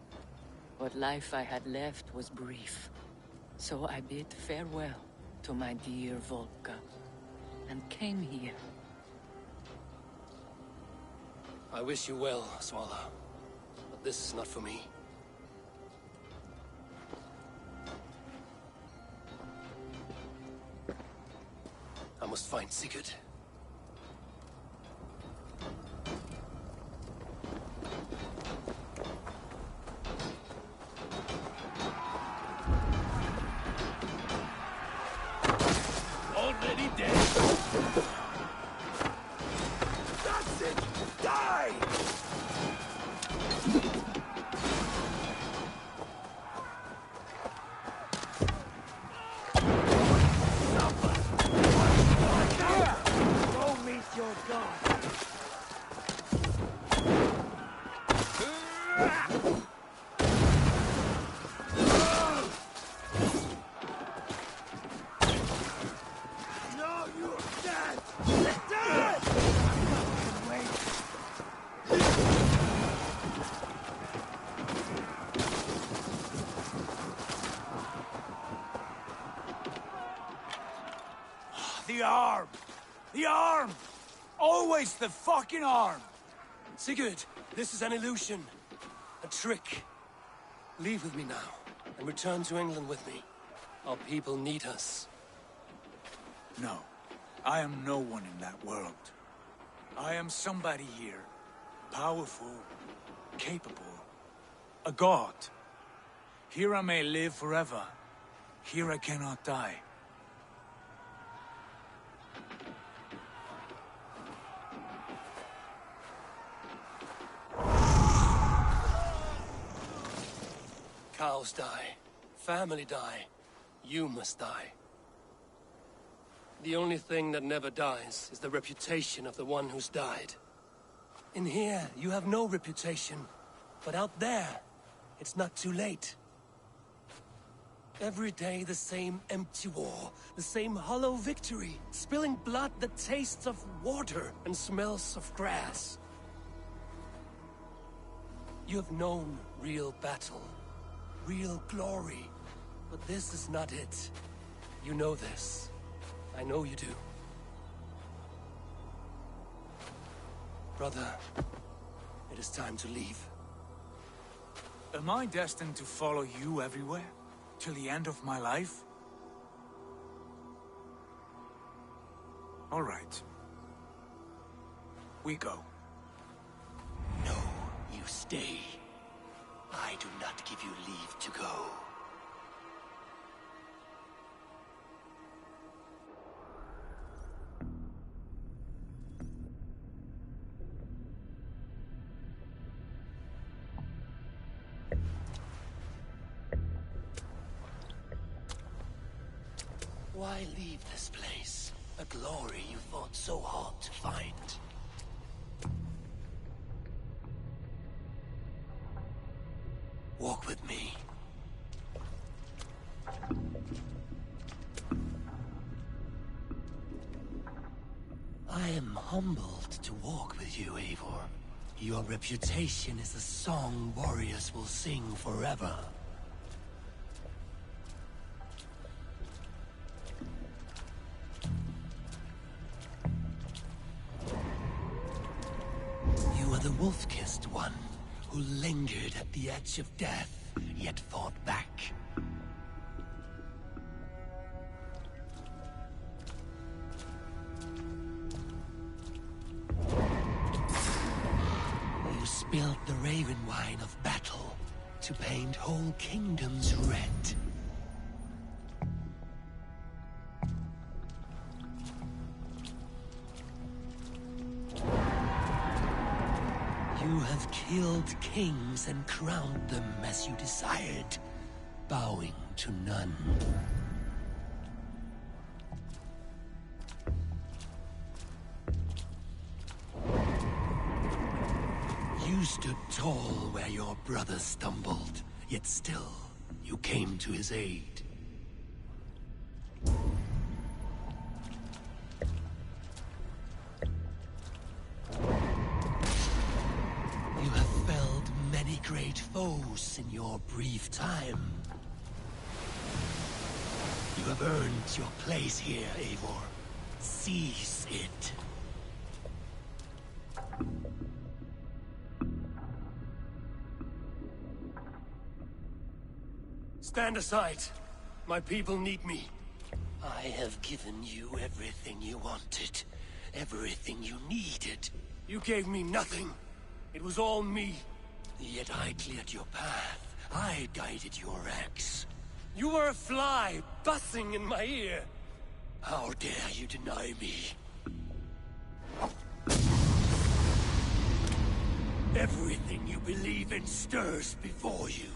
What life I had left was brief. So I bid farewell to my dear Volka, and came here. I wish you well, Swallow. But this is not for me. I must find Sigurd. Already dead. That's it! Die! Go meet your god. No, you're dead! Dead! The arm! The arm! Always the fucking arm! Sigurd, this is an illusion. A trick. Leave with me now, and return to England with me. Our people need us. No, I am no one in that world. I am somebody here. Powerful, capable, a god. Here I may live forever. Here I cannot die. Cows die. Family die. You must die. The only thing that never dies is the reputation of the one who's died. In here, you have no reputation. But out there, it's not too late. Every day the same empty war, the same hollow victory, spilling blood that tastes of water and smells of grass. You have known real battle, real glory, but this is not it. You know this. I know you do. Brother, it is time to leave. Am I destined to follow you everywhere? Till the end of my life? All right. We go. No, you stay. I do not give you leave to go. Why leave this place? A glory you fought so hard to find. Walk with me. I am humbled to walk with you, Eivor. Your reputation is a song warriors will sing forever. You are the wolf-kissed one, who lingered at the edge of death, yet fought back. You spilled the raven wine of battle to paint whole kingdoms red. You have killed kings and crowned them as you desired, bowing to none. You stood tall where your brother stumbled, yet still you came to his aid. You have felled many great foes in your brief time. You have earned your place here, Eivor. Seize it. Stand aside. My people need me. I have given you everything you wanted. Everything you needed. You gave me nothing. It was all me. Yet I cleared your path. I guided your axe. You were a fly, buzzing in my ear. How dare you deny me? Everything you believe in stirs before you.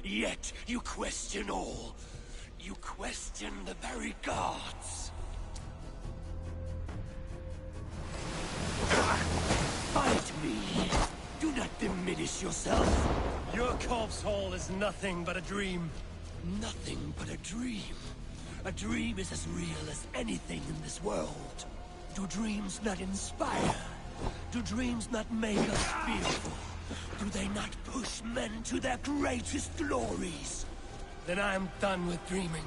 Yet you question all. You question the very gods. Fight me. Do not diminish yourself. Your corpse hall is nothing but a dream. Nothing but a dream. A dream is as real as anything in this world. Do dreams not inspire? Do dreams not make us fearful? Do they not push men to their greatest glories? Then I am done with dreaming.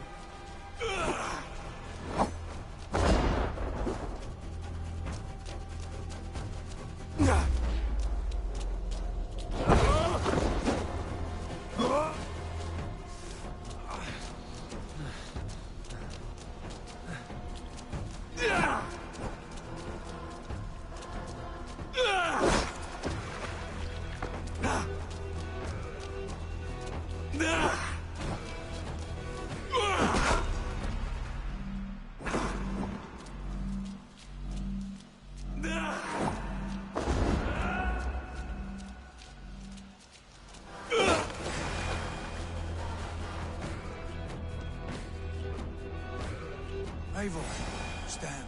Eivor, stand.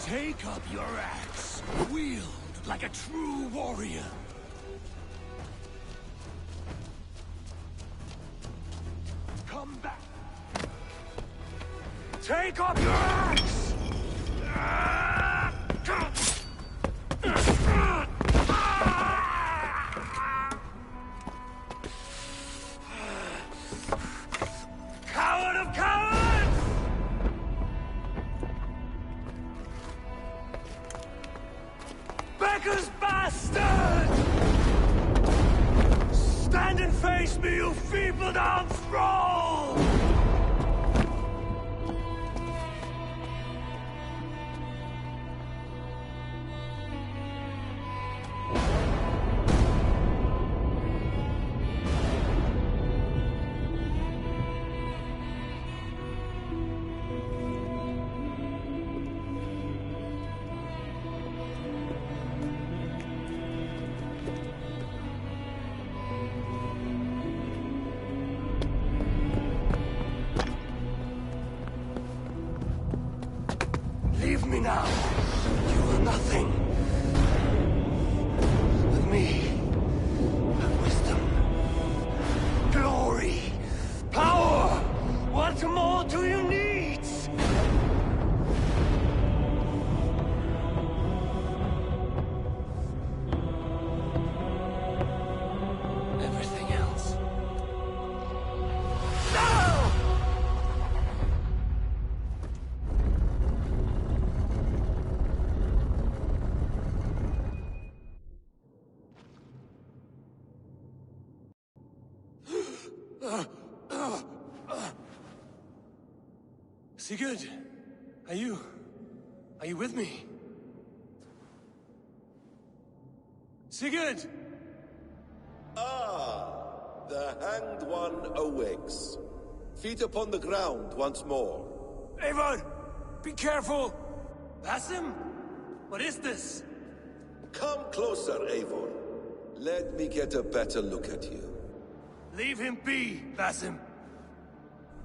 Take up your axe. Wield like a true warrior. Come back. Take up your axe! Coward of cowards! Becker's bastard! Stand and face me, you feeble-down thrall! Leave me now. You are nothing. With me, have wisdom, glory, power. What more do you need? Everything else. No! Sigurd, are you with me? Sigurd! Ah, the hanged one awakes. Feet upon the ground once more. Eivor, be careful! Basim? What is this? Come closer, Eivor. Let me get a better look at you. Leave him be, Basim.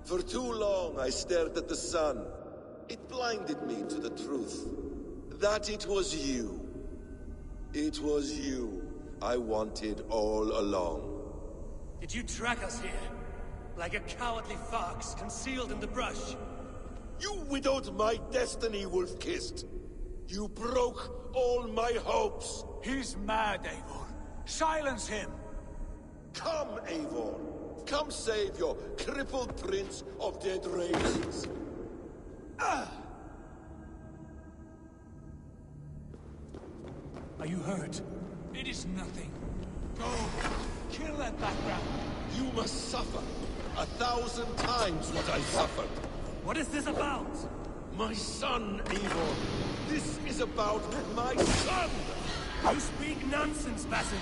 For too long I stared at the sun. It blinded me to the truth. That it was you. It was you I wanted all along. Did you track us here? Like a cowardly fox concealed in the brush? You widowed my destiny, wolf-kissed. You broke all my hopes. He's mad, Eivor. Silence him! Come, Eivor. Come save your crippled prince of dead ravens. Are you hurt? It is nothing. Go! Kill that background! You must suffer 1,000 times what I suffered. What is this about? My son, Eivor. This is about my son! You speak nonsense, Basim.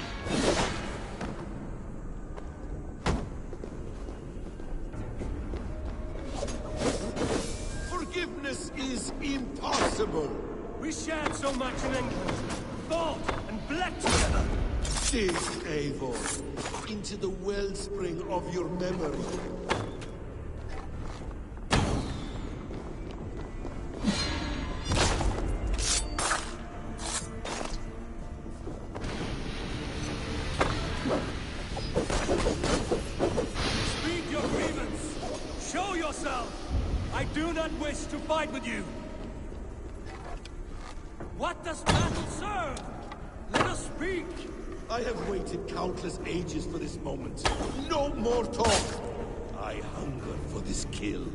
Forgiveness is impossible. We shared so much in England. Fought and bled together. Dig, Eivor, into the wellspring of your memory. Speak your grievance. Show yourself. I do not wish to fight with you. What does battle serve? Let us speak. I have waited countless ages for this moment. No more talk. I hunger for this kill.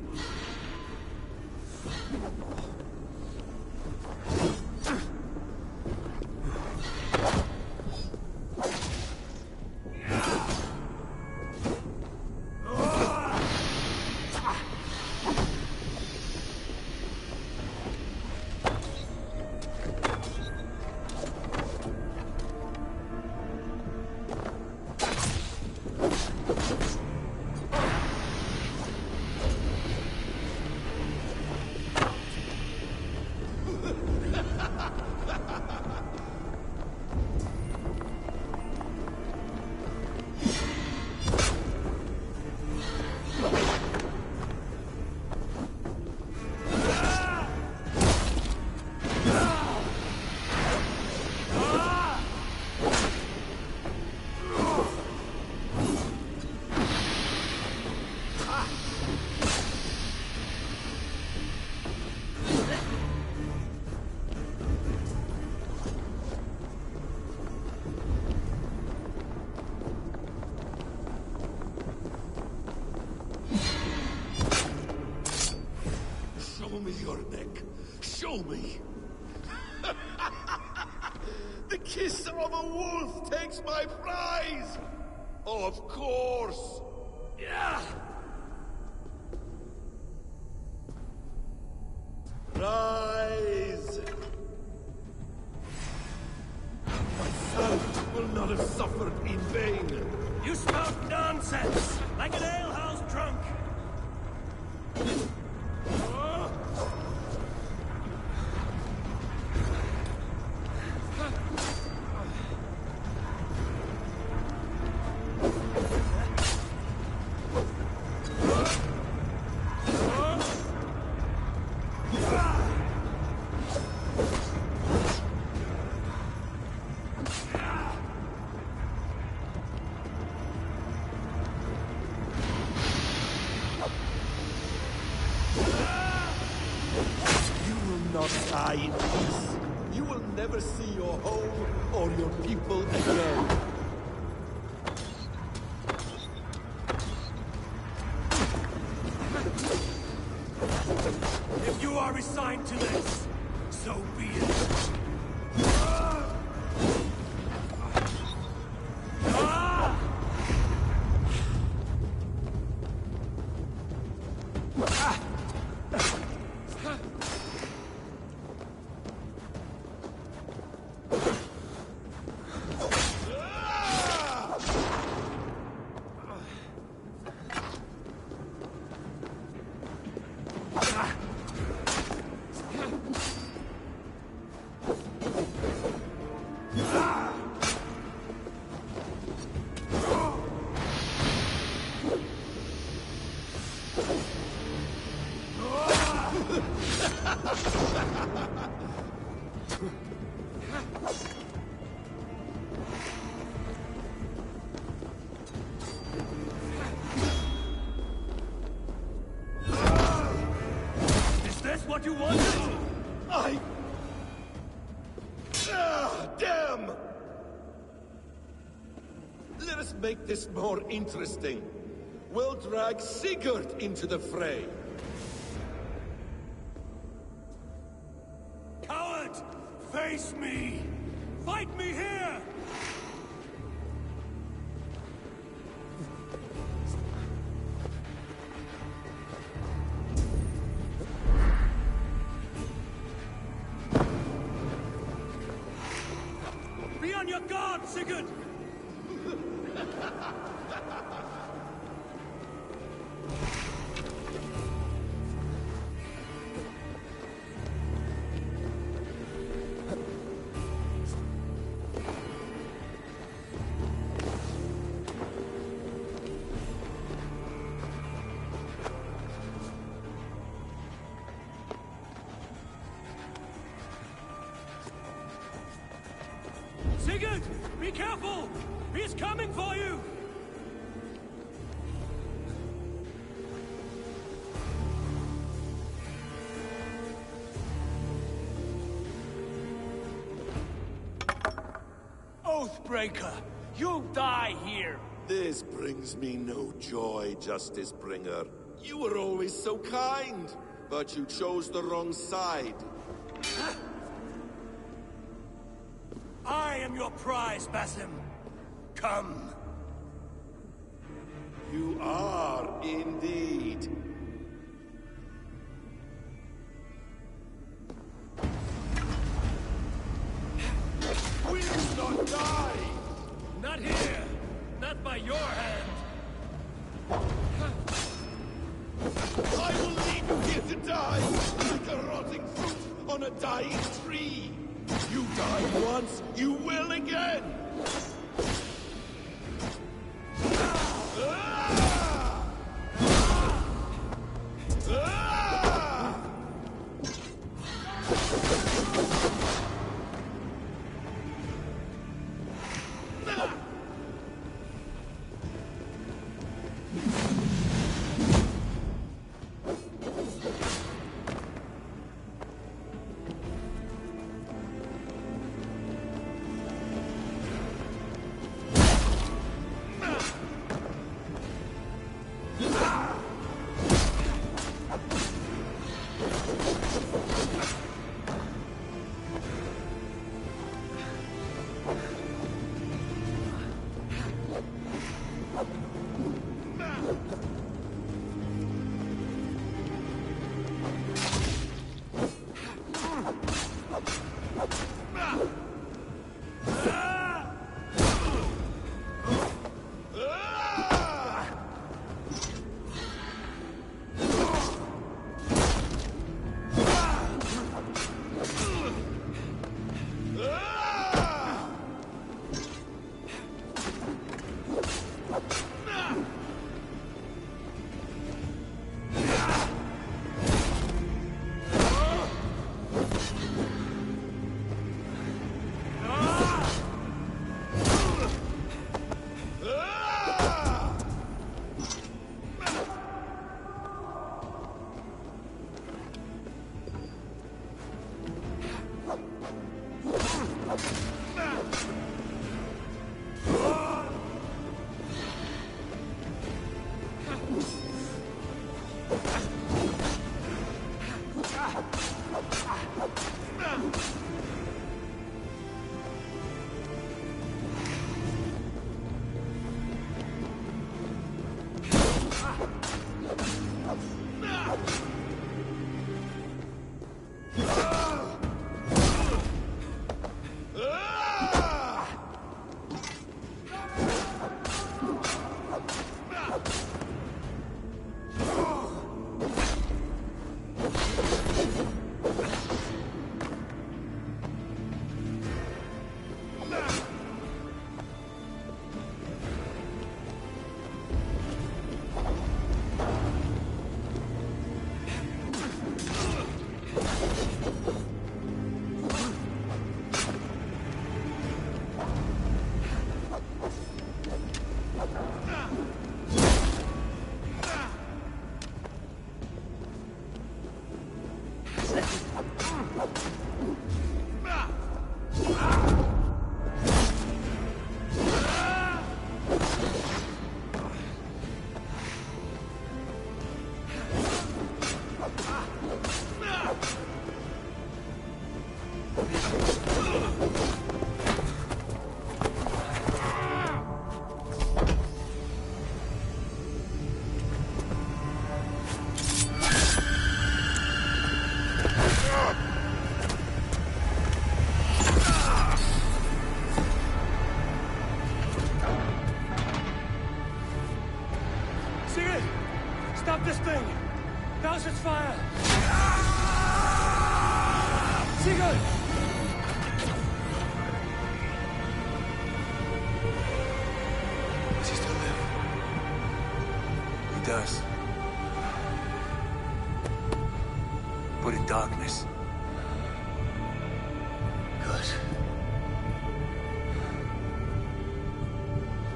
your neck. Show me. The kiss of a wolf takes my prize! Of course! Yeah! Rise! My son will not have suffered in vain. You spout nonsense, like an alehouse drunk. Die in peace. You will never see your home or your people again. If you are resigned to this, so be it. What you wanted? Damn! Let us make this more interesting. We'll drag Sigurd into the fray. Coward! Face me! Fight me here! Be on your guard, Sigurd! Sigurd! Be careful! He's coming for you! Oathbreaker! You'll die here! This brings me no joy, Justice Bringer. You were always so kind, but you chose the wrong side. I am your prize, Basim. Come. You are indeed. Will not die! Not here! Not by your hand! I will leave you here to die, like a rotting fruit on a dying tree! You died once, you will again! Stop this thing! Douse its fire! Sigurd! Does he still live? He does. But in darkness. Good.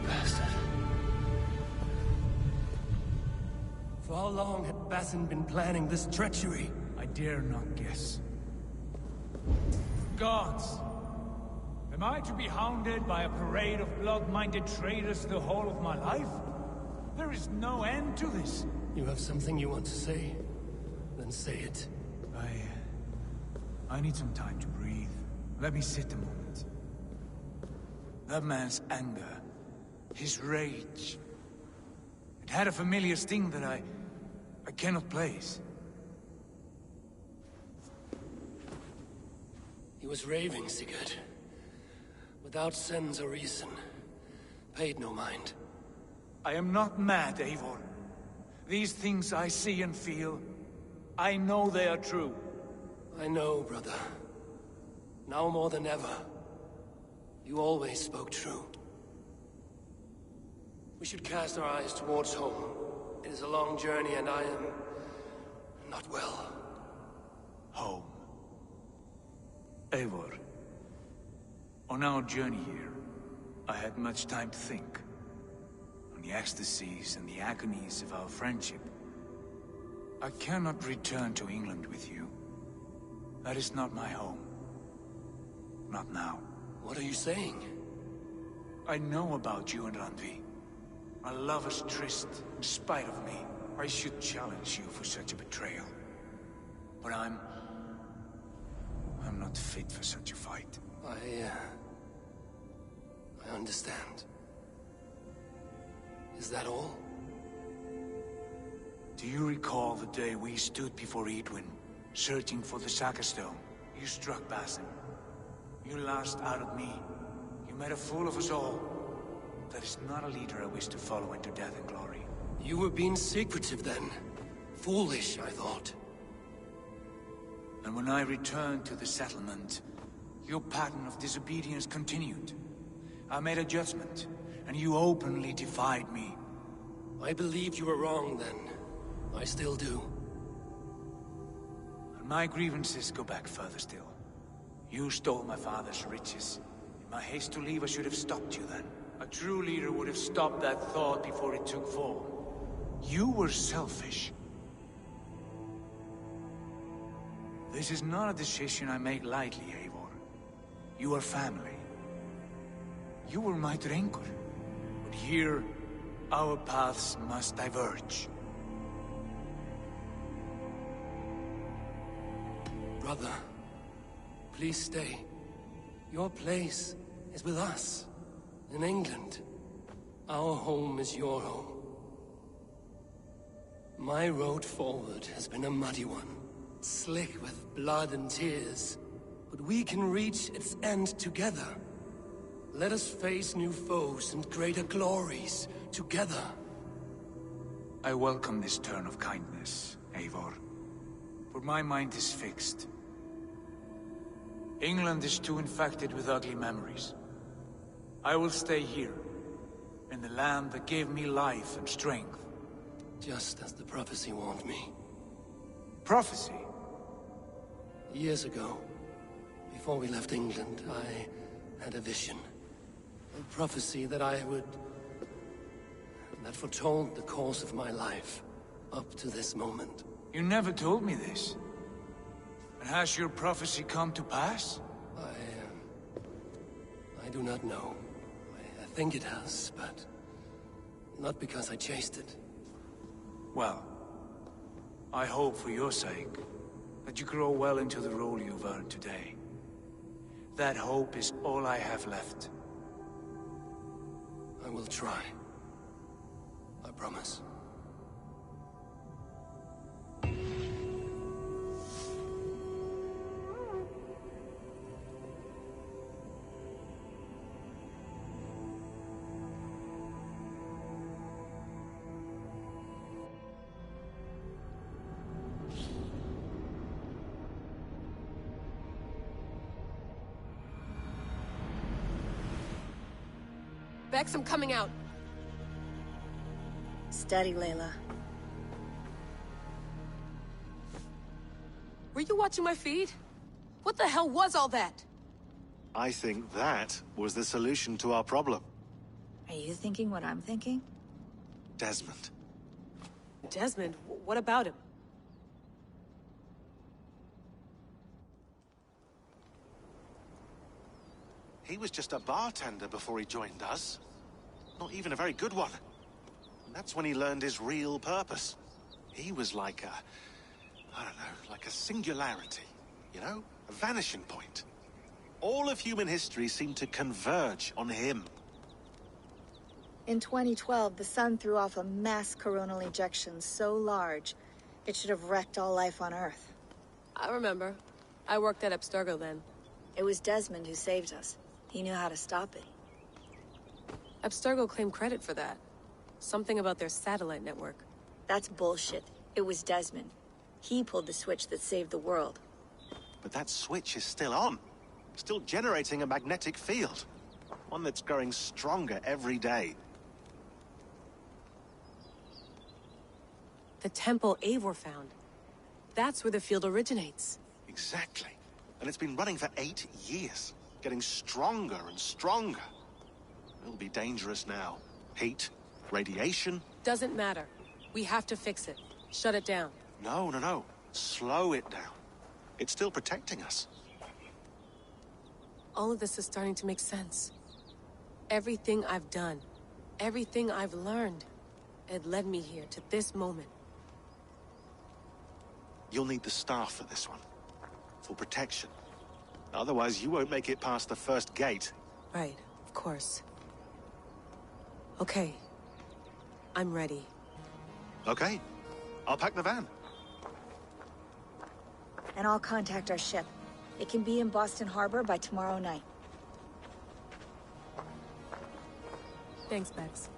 Bastard. For how long had Bassin been planning this treachery? I dare not guess. Gods! Am I to be hounded by a parade of blood-minded traitors the whole of my life? There is no end to this. You have something you want to say? Then say it. I need some time to breathe. Let me sit a moment. That man's anger, his rage, it had a familiar sting that I cannot place. He was raving, Sigurd. Without sense or reason. Paid no mind. I am not mad, Eivor. These things I see and feel, I know they are true. I know, brother. Now more than ever. You always spoke true. We should cast our eyes towards home. It is a long journey and I am... not well. Home. Eivor. On our journey here, I had much time to think. On the ecstasies and the agonies of our friendship. I cannot return to England with you. That is not my home. Not now. What are you saying? I know about you and Randvi. A lover's tryst, in spite of me. I should challenge you for such a betrayal. But I'm not fit for such a fight. I understand. Is that all? Do you recall the day we stood before Edwin, searching for the Saga Stone? You struck Basim. You laughed out at me. You made a fool of us all. That is not a leader I wish to follow into death and glory. You were being secretive then. Foolish, I thought. And when I returned to the settlement, your pattern of disobedience continued. I made a judgment, and you openly defied me. I believed you were wrong then. I still do. And my grievances go back further still. You stole my father's riches. In my haste to leave, I should have stopped you then. A true leader would have stopped that thought before it took form. You were selfish. This is not a decision I make lightly, Eivor. You are family. You were my Drengur. But here, our paths must diverge. Brother, please stay. Your place is with us, in England. Our home is your home. My road forward has been a muddy one, slick with blood and tears. But we can reach its end together. Let us face new foes and greater glories together. I welcome this turn of kindness, Eivor. For my mind is fixed. England is too infected with ugly memories. I will stay here, in the land that gave me life and strength. Just as the prophecy warned me. Prophecy? Years ago, before we left England, I had a vision. A prophecy that that foretold the course of my life, up to this moment. You never told me this. And has your prophecy come to pass? I do not know. I think it has, but not because I chased it. Well, I hope for your sake that you grow well into the role you've earned today. That hope is all I have left. I will try. I promise. Bex, I'm coming out. Steady, Layla. Were you watching my feed? What the hell was all that? I think that was the solution to our problem. Are you thinking what I'm thinking? Desmond. Desmond? What about him? He was just a bartender before he joined us. Not even a very good one. And that's when he learned his real purpose. He was like I don't know, like a singularity. You know? A vanishing point. All of human history seemed to converge on him. In 2012, the sun threw off a mass coronal ejection so large, it should have wrecked all life on Earth. I remember. I worked at Abstergo then. It was Desmond who saved us. He knew how to stop it. Abstergo claimed credit for that. Something about their satellite network. That's bullshit. It was Desmond. He pulled the switch that saved the world. But that switch is still on. Still generating a magnetic field. One that's growing stronger every day. The temple Eivor found. That's where the field originates. Exactly. And it's been running for 8 years. Getting stronger and stronger. It'll be dangerous now. Heat, radiation. Doesn't matter. We have to fix it. Shut it down. No. Slow it down. It's still protecting us. All of this is starting to make sense. Everything I've done, everything I've learned, it led me here to this moment. You'll need the staff for this one. For protection. Otherwise, you won't make it past the first gate. Right, of course. Okay. I'm ready. Okay. I'll pack the van. And I'll contact our ship. It can be in Boston Harbor by tomorrow night. Thanks, Bex.